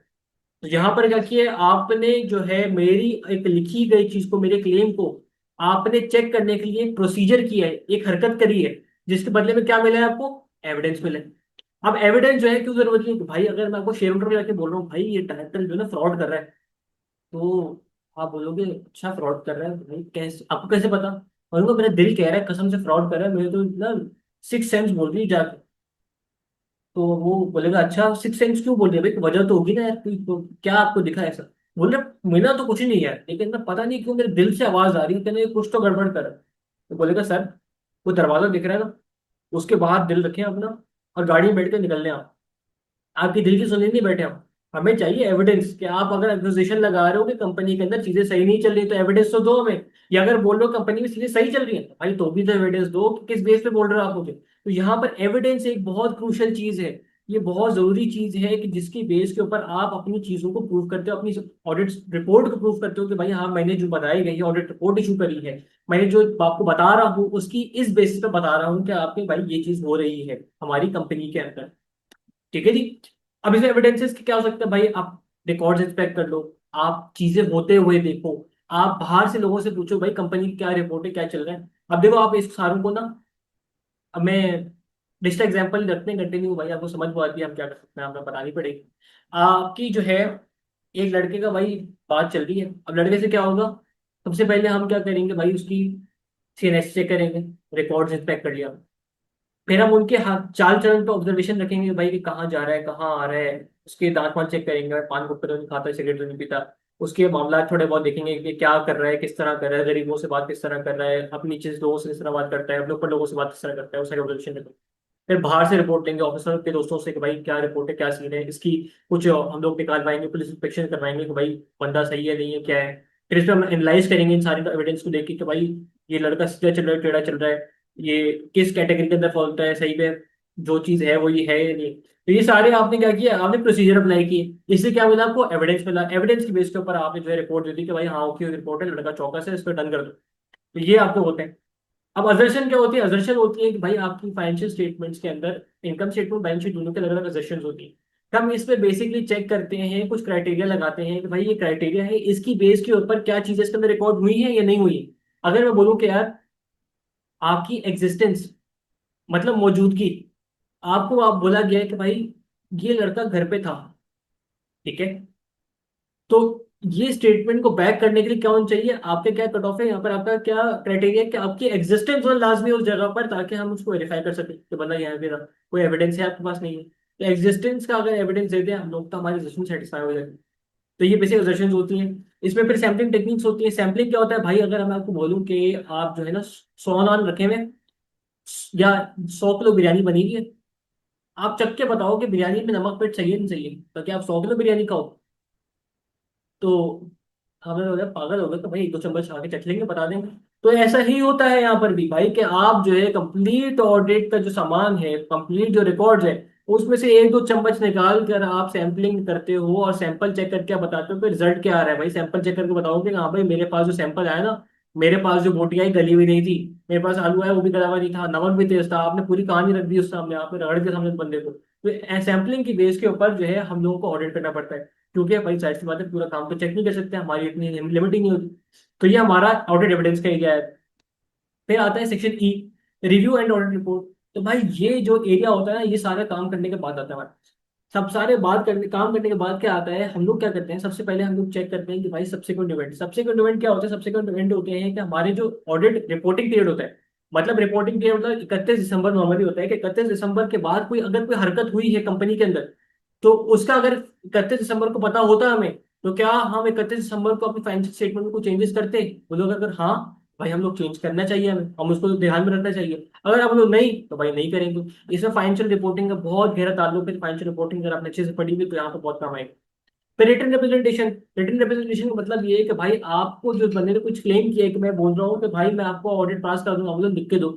तो यहाँ पर क्या किया आपने, जो है मेरी एक लिखी गई चीज को, मेरे क्लेम को आपने चेक करने के लिए प्रोसीजर किया है, एक हरकत करी है, जिसके बदले में क्या मिला है आपको? एविडेंस मिला है। अब एविडेंस जो है क्यों जरूरत है कि भाई अगर मैं आपको शेयर होल्डर में जाके बोल रहा हूँ भाई ये डायरेक्टर जो है ना फ्रॉड कर रहा है, तो आप बोलोगे अच्छा फ्रॉड कर रहा है भाई, कैसे आपको कैसे पता? बोलूंगा मेरा दिल कह रहा है कसम से फ्रॉड कर रहा है, मेरे तो ना सिक्स सेंस बोल रही है जाके। तो वो बोलेगा अच्छा सिक्स सेंस क्यों बोल रही है भाई, वजह तो होगी ना यार, कोई तो क्या आपको दिखा ऐसा? बोल रहे मिला तो कुछ नहीं है लेकिन मैं पता नहीं क्यों मेरे दिल से आवाज आ रही है कि कुछ तो गड़बड़ कर रहा है। तो बोलेगा सर वो दरवाजा दिख रहा है ना, उसके बाहर दिल रखें अपना और गाड़ी में बैठ के निकलने आप, आपकी दिल की सुनने नहीं बैठे हम। हमें चाहिए एविडेंस कि आप अगर एक्विजिशन लगा रहे हो कि कंपनी के अंदर चीजें सही नहीं चल रही तो एविडेंस तो दो हमें। या अगर बोल रहे हो कंपनी में चीजें सही चल रही है तो भाई तो भी तो एविडेंस दो कि किस बेस पे बोल रहे हो आप मुझे। तो यहाँ पर एविडेंस एक बहुत क्रूशियल चीज है, ये बहुत जरूरी चीज है कि जिसकी बेस के ऊपर आप अपनी चीजों को प्रूव करते हो, अपनी ऑडिट रिपोर्ट को प्रूव करते हो कि भाई हाँ मैंने जो बताई गई है ऑडिट रिपोर्ट इशू करी है, मैंने जो आपको बता रहा हूँ उसकी इस बेसिस पे बता रहा हूँ कि आपके भाई ये चीज हो रही है हमारी कंपनी के अंदर। ठीक है जी। अब इसमें एविडेंसेस क्या हो सकता है भाई, आप रिकॉर्ड्स इंस्पेक्ट कर लो, आप चीजें होते हुए देखो, आप बाहर से लोगों से पूछो भाई कंपनी की क्या रिपोर्ट है क्या चल रहा है। अब देखो आप इस सारों को ना, अब मैं डिजिटल एग्जांपल रखते हैं कंटिन्यू, भाई आपको समझ में आती है हम क्या कर सकते हैं, हमें बतानी पड़ेगी। आपकी जो है एक लड़के का भाई बात चल रही है, अब लड़के से क्या होगा, सबसे पहले हम क्या करेंगे भाई उसकी सीएनएस चेक करेंगे, रिकॉर्ड्स इंस्पेक्ट कर लिया। फिर हम उनके हाथ चाल चलन पे ऑब्जर्वेशन रखेंगे भाई कि कहाँ जा रहा है कहाँ आ रहा है, उसके दांत वांत चेक करेंगे, पान गुटखा तो नहीं खाता, सिगरेट तो नहीं पीता। उसके मामला थोड़े बहुत देखेंगे कि क्या कर रहा है, किस तरह कर रहा है, गरीबों से बात किस तरह कर रहा है, अपनी नीचे से लोगों से किस तरह बात करता है, अपने ऊपर लोगों से बात किस तरह करता है, उसका ऑब्जर्वेशन रखेंगे। फिर बाहर से रिपोर्ट लेंगे ऑफिसर के दोस्तों से कि भाई क्या रिपोर्ट है क्या सीन है इसकी, कुछ हम लोग निकाल पाएंगे, पुलिस इंस्पेक्शन करवाएंगे कि भाई बंदा सही है नहीं है क्या है। फिर इस पर हम एनालाइज करेंगे इन सारी एविडेंस को देख के कि भाई ये लड़का सीधा चल रहा है टेढ़ा चल रहा है, ये किस कैटेगरी के अंदर फॉल होता है, सही पे जो चीज है वो ये है या नहीं। तो ये सारे आपने क्या किया, आपने प्रोसीजर अप्लाई किए, इससे क्या मिला आपको? एविडेंस मिला। एविडेंस की बेस के ऊपर आपने जो है रिपोर्ट दे दी कि भाई हाँ ओके रिपोर्ट है, लड़का चौकस है, इस पर डन कर दो। तो ये आपको होते हैं। अब अजर्शन क्या होती है? अजर्शन होती है कि भाई आपकी फाइनेंशियल स्टेटमेंट्स के अंदर इनकम स्टेटमेंट बैलेंस शीट दोनों के अलग अलग अजर्शन होती है। हम इस पे बेसिकली चेक करते हैं, कुछ क्राइटेरिया लगाते हैं कि भाई ये क्राइटेरिया है, इसकी बेस के ऊपर क्या चीजें इसके अंदर रिकॉर्ड हुई है या नहीं हुई है। अगर मैं बोलूँ कि यार आपकी एग्जिस्टेंस मतलब मौजूदगी, आपको आप बोला गया है कि भाई ये लड़का घर पे था, ठीक है, तो ये स्टेटमेंट को बैक करने के लिए क्या होना चाहिए, आपके क्या कट ऑफ है यहाँ पर, आपका क्या क्राइटेरिया है कि आपकी एग्जिस्टेंस और लाजमी उस जगह पर, ताकि हम उसको वेरीफाई कर सकें कि बंदा यहाँ पे रहा। कोई एविडेंस है आपके पास नहीं है, तो एग्जिस्टेंस का अगर एविडेंस देते हैं हम लोग तो हमारी एग्जिस्टेंस सेटिस्फाई हो जाएगी। तो ये बेसिक एजर्शंस होती हैं। इसमें फिर सैम्पलिंग टेक्निक्स होती है। सैम्पलिंग क्या होता है भाई, अगर मैं आपको बोलूं कि आप जो है ना 100 नान रखे हुए या 100 किलो बिरयानी बनी हुई है, आप चख के बताओ कि बिरयानी में नमक पेट सही है नहीं सही है, तो क्या आप 100 किलो बिरयानी खाओ? तो हमें हो गया पागल हो गए तो भाई एक दो चम्मच खा के चख लेंगे बता देंगे। तो ऐसा ही होता है यहाँ पर भी भाई, कि आप जो है कंप्लीट ऑडिट का जो सामान है, कंप्लीट जो रिकॉर्ड्स है, उसमें से एक दो चम्मच निकाल कर आप सैंपलिंग करते हो और सैंपल चेक करके आप बताते हो कि रिजल्ट क्या आ रहा है। भाई सैंपल चेक करके बताओगे कि हाँ भाई मेरे पास जो सैंपल आया ना, मेरे पास जो बोटी आई गली हुई नहीं थी, मेरे पास आलू आया वो भी गला हुआ नहीं था, नमक भी तेज था, आपने पूरी कहानी रख दी उस सामने, आपने रगड़ के सामने बंदे को। तो सैंपलिंग की बेस के ऊपर जो है हम लोगों को ऑडिट करना पड़ता है, क्योंकि भाई जाहिर सी बात है पूरा काम तो चेक नहीं कर सकते, हमारी इतनी लिमिट ही नहीं होती। तो ये हमारा ऑडिट एविडेंस का एरिया है। फिर आता है section E, review and audit report. तो भाई ये जो एरिया होता है ना, ये सारा काम करने के बाद आता है हमारा। सब सारे बात करने काम करने के बाद क्या आता है, हम लोग क्या करते हैं, सबसे पहले हम लोग चेक करते हैं कि भाई सब्सिक्वेंट इवेंट, सब्सिक्वेंट इवेंट क्या होता है। सब्सिक्वेंट इवेंट होते हैं कि हमारे जो ऑडिट रिपोर्टिंग पीरियड होता है, मतलब रिपोर्टिंग पीरियड मतलब 31 दिसंबर नॉर्मली होता है, कि 31 दिसंबर के बाद कोई अगर कोई हरकत हुई है कंपनी के अंदर, तो उसका अगर 31 दिसंबर को पता होता हमें, तो क्या हम 31 दिसंबर को अपनी फाइनेंशियल स्टेटमेंट में कुछ चेंजेस करते हैं। वो लोग अगर हाँ, भाई हम लोग चेंज करना चाहिए, हमें हम उसको ध्यान में रखना चाहिए। अगर हम लोग नहीं, तो भाई नहीं करेंगे। इसमें फाइनेंशियल रिपोर्टिंग का बहुत गहरा ताल्लुक है। फाइनेंशियल रिपोर्टिंग अगर आपने अच्छे से पढ़ी हुई तो यहाँ पर बहुत काम आएगी। फिर रिटर्न रिप्रेजेंटेशन, रिटर्न रिप्रेजेंटेशन का मतलब ये है कि भाई आपको जो बंदे ने कुछ क्लेम किया है, कि मैं बोल रहा हूँ कि भाई मैं आपको ऑडिट पास कर दूंगा, मुझे लिख के दो।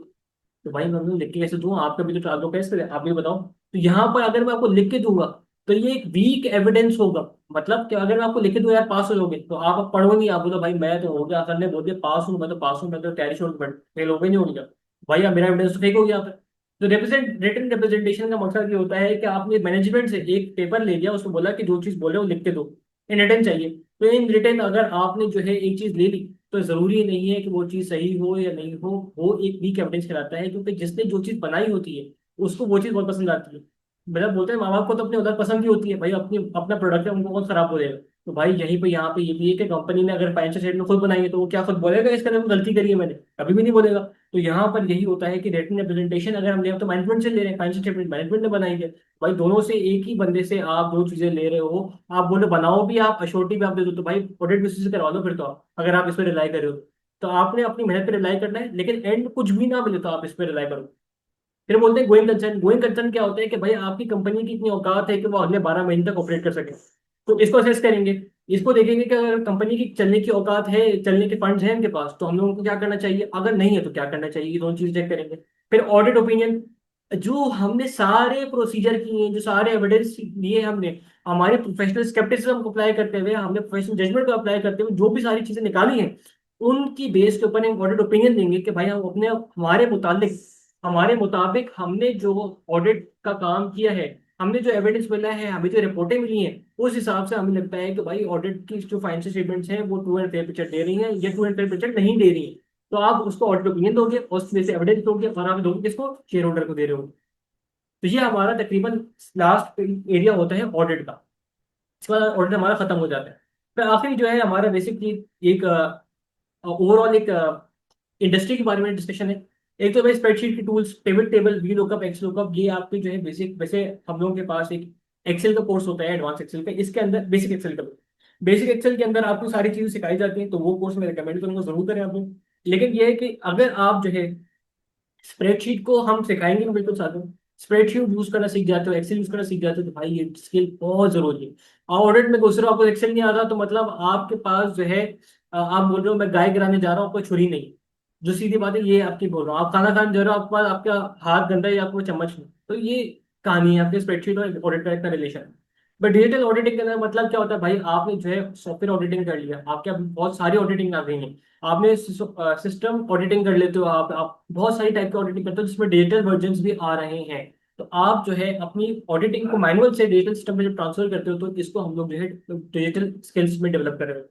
तो भाई मैं आपको लिख के कैसे दूंगा, आपका भी तो ताल्लुक है इससे, आप भी बताओ। तो यहाँ पर अगर मैं आपको लिख के दूंगा, तो ये एक वीक एविडेंस होगा। मतलब कि अगर मैं आपको लिख के दूं यार पास हो जाओगे, तो आप पढ़ोगे, आप बोलो भाई मैं तो हो गया, सर ने बोल दिया पास हूँ, मैं तो पास हूँ, मैं तो तैयारी छोड़ के फेल हो गई, नहीं हो गया। भाई अब मेरा एविडेंस तो फेक हो गया यहाँ पे। तो रिटर्न रिप्रेजेंटेशन का मकसद ये होता है कि आपने मैनेजमेंट से एक पेपर ले लिया, उसको बोला कि जो चीज बोले वो लिख के दो, इन रिटर्न चाहिए। तो इन रिटर्न अगर आपने जो है एक चीज ले ली, तो जरूरी नहीं है कि वो चीज सही हो या नहीं हो, वो एक वीक एविडेंस कहलाता है, क्योंकि जिसने जो चीज बनाई होती है उसको वो चीज बहुत पसंद आती है। मतलब बोलते हैं माँ बाप को तो अपनी औलाद पसंद ही होती है, भाई अपनी अपना प्रोडक्ट है, उनको कौन खराब बोलेगा। तो भाई यहीं पे यहाँ पे ये भी है कि कंपनी ने अगर फाइनेंशियल स्टेटमेंट खुद बनाई है, तो वो क्या खुद बोलेगा इसके अंदर गलती करी है मैंने, कभी भी नहीं बोलेगा। तो यहाँ पर यही होता है कि रिटन रिप्रेजेंटेशन अगर हम ले तो मैनेजमेंट से ले रहे हैं, फाइनेंशियल स्टेटमेंट मैनेजमेंट ने बनाई है, भाई दोनों से एक ही बंदे से आप दो चीजें ले रहे हो। आप बोले बनाओ भी, आप अश्योरिटी भी आप दे दो, तो भाई ऑडिट भी उसी से करवा लो फिर तो आप, अगर आप इस पर रिलाई कर रहे हो। तो आपने अपनी मेहनत पे रिलाई करना है, लेकिन एंड कुछ भी ना मिले तो आप इस पे रिलाई करो। फिर बोलते हैं गोइंग कंसर्न। गोइंग कंसर्न क्या होता है कि भाई आपकी कंपनी की इतनी औकात है कि वो अगले 12 महीने तक ऑपरेट कर सके। तो इसको असेस करेंगे, इसको देखेंगे कि अगर कंपनी की चलने की औकात है, चलने के फंड्स हैं उनके पास, तो हम लोगों को क्या करना चाहिए, अगर नहीं है तो क्या करना चाहिए, ये दोनों चीज चेक करेंगे। फिर ऑडिट ओपिनियन, जो हमने सारे प्रोसीजर किए हैं, जो सारे एविडेंस लिए हमने, हमारे प्रोफेशनल स्केप्टिसिज्म को अप्लाई करते हुए, हमने प्रोफेशनल जजमेंट को अप्लाई करते हुए जो भी सारी चीजें निकाली हैं, उनकी बेस के ऊपर एक ऑडिट ओपिनियन देंगे कि भाई हम अपने हमारे मुताबिक हमने जो ऑडिट का काम किया है, हमने जो एविडेंस मिला है, हमें जो रिपोर्टें मिली हैं, उस हिसाब से हमें लगता है कि भाई ऑडिट की जो फाइनेंशियल स्टेटमेंट्स हैं वो ट्रू एंड फेयर पिक्चर दे रही हैं, या ट्रू एंड फेयर पिक्चर नहीं दे रही है। तो आप उसको ऑडिट ओपिनियन दोगे, उसमें से एविडेंस दोगे, और आप दोगे किसको, शेयर होल्डर को दे रहे हो। तो ये हमारा तकरीबन लास्ट एरिया होता है ऑडिट का। इसके बाद ऑडिट हमारा खत्म हो जाता है। फिर आखिरी जो है हमारा बेसिकली एक ओवरऑल एक इंडस्ट्री के बारे में डिस्कशन है। एक तो भाई स्प्रेडशीट की tools, pivot table, V lookup, x lookup, ये आपके जो है बेसिक, वैसे हम लोगों के पास एक एक्सेल का कोर्स होता है एडवांस एक्सेल का, इसके अंदर बेसिक एक्सेल के अंदर आपको सारी चीजें सिखाई जाती हैं, तो वो कोर्स मैं रिकमेंड करूंगा, जरूर करें आप लोग। लेकिन ये है कि अगर आप जो है स्प्रेडशीट को हम सिखाएंगे ना बिल्कुल साथ में, स्प्रेडशीट यूज करना सीख जाते हो, एक्सेल यूज करना सीख जाते हो, तो भाई ये स्किल बहुत जरूरी है। और ऑडिट में घुस रहे हो, आपको एक्सेल नहीं आता, तो मतलब आपके पास जो है आप बोल रहे हो मैं गाय गिराने जा रहा हूँ, आपको छुरी नहीं, जो सीधी बात है ये आपकी बोल रहा हूँ, आप खाना खाने जा रहे हो, आपके पास आपका हाथ गंदा है या आपको चम्मच नहीं, तो ये कहानी है आपके स्प्रेडशीट और ऑडिट का इतना रिलेशन। बट डिजिटल ऑडिटिंग के अंदर मतलब क्या होता है, भाई आपने जो है सॉफ्टवेयर ऑडिटिंग कर लिया, आपके अब बहुत सारी ऑडिटिंग आ गई है, आपने सिस्टम ऑडिटिंग कर लेते हो, आप बहुत सारी टाइप की ऑडिटिंग करते हो जिसमें डिजिटल वर्जन भी आ रहे हैं। तो आप जो है अपनी ऑडिटिंग को मैनुअल से डिजिटल सिस्टम में जब ट्रांसफर करते हो, तो इसको हम लोग जो है डिजिटल स्किल्स में डेवलप कर रहे हो।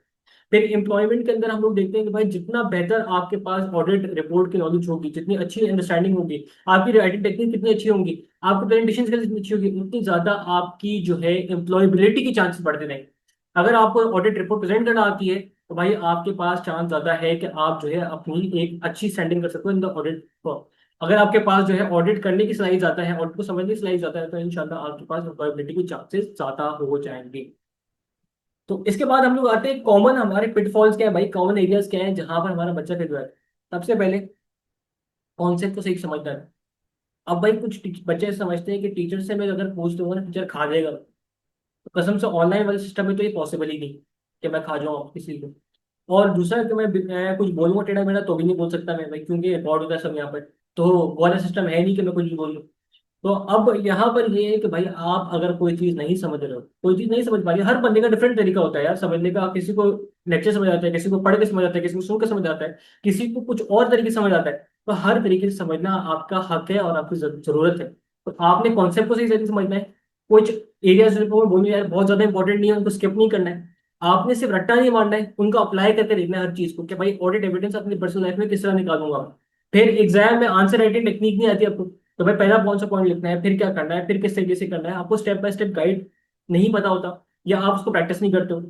फिर एम्प्लॉयमेंट के अंदर हम लोग देखते हैं कि भाई जितना बेहतर आपके पास ऑडिट रिपोर्ट की नॉलेज होगी, जितनी अच्छी अंडरस्टैंडिंग होगी, आपकी राइटिंग टेक्निक कितनी अच्छी होंगी, आपकी प्रेजेंटेशन स्किल्स कितनी अच्छी होगी, उतनी ज्यादा आपकी जो है एम्प्लॉयबिलिटी की चांसेस बढ़ते रहेंगे। अगर आपको ऑडिट रिपोर्ट प्रेजेंट करना आती है, तो भाई आपके पास चांस ज्यादा है कि आप जो है अपनी एक अच्छी स्टैंडिंग कर सकते हो इन द ऑडिट। अगर आपके पास जो है ऑडिट करने की सलाहियत आता है, ऑडिट को समझने की सलाहियत आता है, तो इंशाल्लाह आपके पास एम्प्लॉयबिलिटी के चांसेस ज्यादा हो जाएंगे। तो इसके बाद हम लोग आते हैं कॉमन हमारे पिटफॉल्स क्या है, भाई कॉमन एरियाज क्या है जहां पर हमारा बच्चा फेल हुआ है। सबसे पहले कॉन्सेप्ट को सही समझना है। अब भाई कुछ बच्चे समझते हैं कि टीचर से मैं अगर पूछ दूंगा ना टीचर खा जाएगा, तो कसम से ऑनलाइन वाले सिस्टम में तो ये पॉसिबल ही नहीं कि मैं खा जाऊँ किसी को। और दूसरा कि मैं कुछ बोलूंगा टेढ़ा मेढ़ा तो भी नहीं बोल सकता मैं भाई, क्योंकि रिकॉर्ड होता है सब यहाँ पर। तो वो वाला सिस्टम है नहीं कि मैं कुछ भी बोल दूँ। तो अब यहाँ पर ये है कि भाई आप अगर कोई चीज़ नहीं समझ रहे हो, कोई चीज़ नहीं समझ पा रही, हर बंदे का डिफरेंट तरीका होता है यार समझने का। किसी को लेक्चर समझ आता है, किसी को पढ़ के समझ आता है, किसी को सुन के समझ आता है, किसी को कुछ और तरीके से समझ आता है। तो हर तरीके से समझना आपका हक है और आपकी जरूरत है। तो आपने कॉन्सेप्ट को सही तरीके से समझना है। कुछ एरियाज बोलूँ यार बहुत ज्यादा इंपॉर्टेंट नहीं है, उनको स्किप नहीं करना है। आपने सिर्फ रट्टा नहीं मारना है, उनको अप्लाई करके देखना है हर चीज को कि भाई ऑडिट एविडेंस अपनी पर्सनल लाइफ में किस तरह निकालूंगा। फिर एग्जाम में आंसर राइटिंग टेक्निक नहीं आती आपको, तो भाई पहला कौन सा पॉइंट लिखना है, फिर क्या करना है, फिर किस तरीके से करना है, आपको स्टेप बाय स्टेप गाइड नहीं पता होता, या आप उसको प्रैक्टिस नहीं करते हो।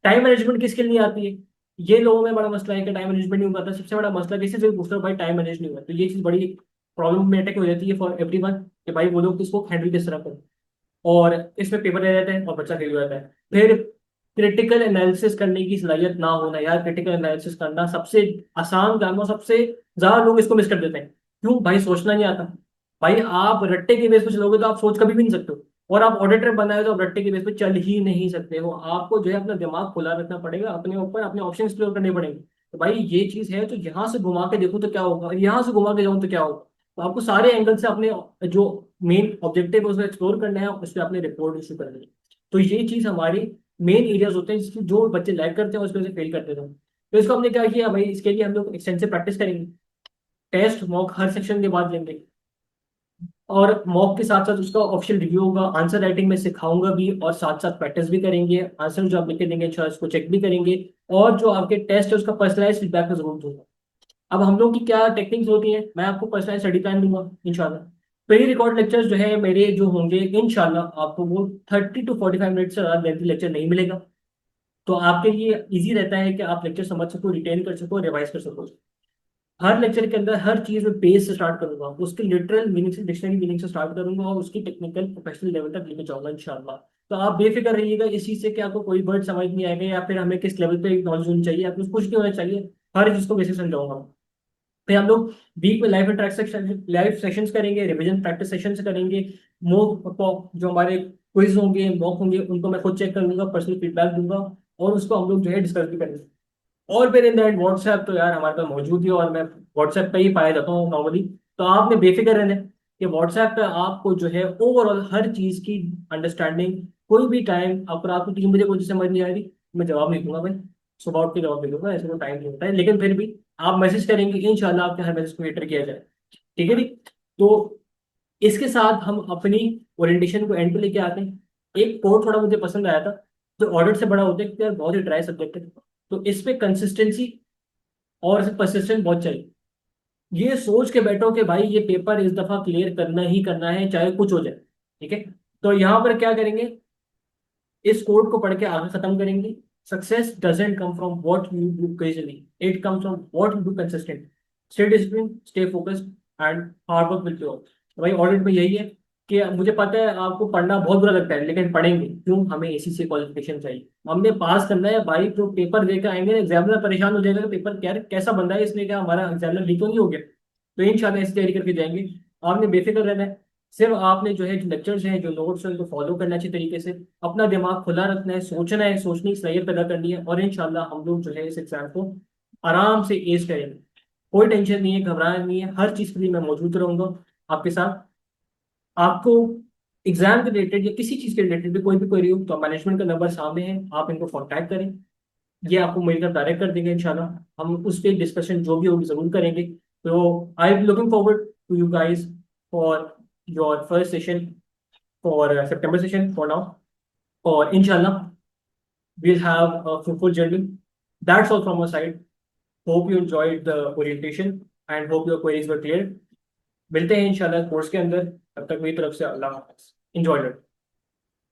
टाइम मैनेजमेंट की स्किल नहीं आती है। ये लोगों में बड़ा मसला है कि टाइम मैनेजमेंट नहीं हो पाता। सबसे बड़ा मसला किसी से भी पूछ रहे हो भाई टाइम मैनेज नहीं हुआ, तो ये चीज बड़ी प्रॉब्लमेटिक हो जाती है फॉर एवरीवन कि भाई वो लोग इसको हैंडल किस तरह करें। और इसमें पेपर रह जाते हैं और बच्चा फेल हो जाता है। फिर क्रिटिकल एनालिसिस करने की सलाहियत ना होना, यार क्रिटिकल एनालिसिस करना सबसे आसान काम है, सबसे ज्यादा लोग इसको मिस कर देते हैं। क्यों भाई, सोचना नहीं आता। भाई आप रट्टे के बेस पे चलोगे तो आप सोच कभी भी नहीं सकते हो। और आप ऑडिटर बनाए तो आप रट्टे के बेस पे चल ही नहीं सकते हो। आपको जो है अपना दिमाग खुला रखना पड़ेगा, अपने ऊपर अपने ऑप्शन एक्सप्लोर करने पड़ेंगे। तो भाई ये चीज है, तो यहाँ से घुमा के देखो तो क्या होगा, यहाँ से घुमा के जाऊँ तो क्या होगा। तो आपको सारे एंगल से अपने जो मेन ऑब्जेक्टिव है उसको एक्सप्लोर करना है, उस पर अपने रिपोर्ट इशू करनी है। तो ये चीज हमारी मेन एरियाज होते हैं जिसकी जो बच्चे लैग करते हैं उसकी वजह से फेल करते थे। तो इसको हमने क्या किया भाई, इसके लिए हम लोग एक्सटेंसिव प्रैक्टिस करेंगे। टेस्ट मॉक हर सेक्शन के बाद लेंगे, और मॉक के साथ साथ उसका ऑप्शन रिव्यू होगा, आंसर राइटिंग में सिखाऊंगा भी, और साथ साथ प्रैक्टिस भी करेंगे। आंसर जो आप लिख के देंगे इंशाल्लाह उसको चेक भी करेंगे। और जो आपके टेस्ट है उसका पर्सनलाइज फीडबैक मैं जरूर दूंगा। अब हम लोग की क्या टेक्निक्स होती हैं, मैं आपको पर्सनल स्टडी प्लान दूंगा इंशाल्लाह। प्री रिकॉर्ड लेक्चर्स जो है मेरे जो होंगे इंशाल्लाह, आपको वो 30 to 45 मिनट से ज़्यादा लेंथी लेक्चर नहीं मिलेगा। तो आपके लिए इजी रहता है कि आप लेक्चर समझ सको, रिटेन कर सको, रिवाइज कर सको। हर लेक्चर के अंदर हर चीज में बेस से स्टार्ट करूंगा, उसके लिटरल मीनिंग से, डिक्शनरी मीनिंग से स्टार्ट करूंगा, और उसकी टेक्निकल प्रोफेशनल लेवल तक लेके जाऊंगा इंशाल्लाह। तो आप बेफिक्र रहिएगा इस चीज से कि आपको कोई वर्ड समझ नहीं आएगा, या फिर हमें किस लेवल पे नॉलेज होनी चाहिए, आपको कुछ नहीं होना चाहिए। हर चीज को बेसिक समझाऊंगा। फिर हम लोग वीक में लाइव सेशंस करेंगे, रिवीजन प्रैक्टिस सेशंस करेंगे। मॉक जो हमारे क्विज होंगे, मॉक होंगे, उनको मैं खुद चेक करूंगा, पर्सनल फीडबैक दूंगा, और उसको हम लोग जो है डिस्कस भी करेंगे। और फिर इन द एंड व्हाट्सएप तो यार हमारे पास मौजूद ही है, और मैं व्हाट्सएप पे ही पाया जाता हूँ नॉर्मली। तो आपने बेफिक्र रहना है कि व्हाट्सएप पे आपको जो है ओवरऑल हर चीज की अंडरस्टैंडिंग, कोई भी टाइम अगर आपको 3 बजे कोई चीज़ समझ नहीं आ रही, मैं जवाब नहीं दूंगा भाई, सुबह उठ के जवाब दे दूंगा, ऐसे कोई टाइम नहीं होता है। लेकिन फिर भी आप मैसेज करेंगे इंशाल्लाह आपके हर मैसेज को वेटर किया जाए। ठीक है जी। तो इसके साथ हम अपनी ओरिएंटेशन को एंड पे लेके आते हैं। एक कोड थोड़ा मुझे पसंद आया था, जो ऑडिट से बड़ा होता है कि यार बहुत ही ड्राई सब्जेक्ट है, तो इस पे कंसिस्टेंसी और परसिस्टेंस बहुत चाहिए। ये सोच के बैठो कि भाई ये पेपर इस दफा क्लियर करना ही करना है चाहे कुछ हो जाए। ठीक है। तो यहाँ पर क्या करेंगे, इस कोड को पढ़ के आगे खत्म करेंगे। Success doesn't come from what you do crazily, it comes from what you do consistent. Stay discipline, stay focused, and hard work will pay off. भाई ऑडिट में यही है कि मुझे पता है आपको पढ़ना बहुत बुरा लगता है, लेकिन पढ़ेंगे क्यों, हमें एसी से क्वालिफिकेशन चाहिए, हमने पास करना है भाई। जो पेपर देकर आएंगे एग्जामिनर परेशान हो जाएगा कि पेपर क्या कैसा बंदा है इसने, क्या हमारा एग्जामिनर लीक तो नहीं हो गया। तो इंशाल्लाह ऐसी तैयारी करके जाएंगे। आपने बेफिक्र रहना है। सिर्फ आपने जो है जो लेक्चर्स हैं, जो नोट्स हैं, उनको फॉलो करना अच्छी तरीके से। अपना दिमाग खुला रखना है, सोचना है, सोचने की सलाहियत पैदा करनी है, और इंशाल्लाह हम लोग जो है इस एग्जाम को आराम से एज करेंगे। कोई टेंशन नहीं है, घबराना नहीं है, हर चीज़ के लिए मैं मौजूद रहूंगा आपके साथ। आपको एग्जाम के रिलेटेड या किसी चीज़ के रिलेटेड भी कोई भी क्वेरी हो तो मैनेजमेंट का नंबर सामने है, आप इनको कॉन्टैक्ट करें। ये आपको मिलकर डायरेक्ट कर देंगे इंशाल्लाह। हम उस पर डिस्कशन जो भी होगी जरूर करेंगे। तो I am looking forward to you guys for your first session, for September session for now, और इंशाल्लाह we'll have a fruitful journey. That's all from our side. Hope you enjoyed the orientation and hope your queries were clear. मिलते हैं इंशाल्लाह course के अंदर, तब तक मेरी तरफ से अल्लाह हाफ़िज़, enjoy it.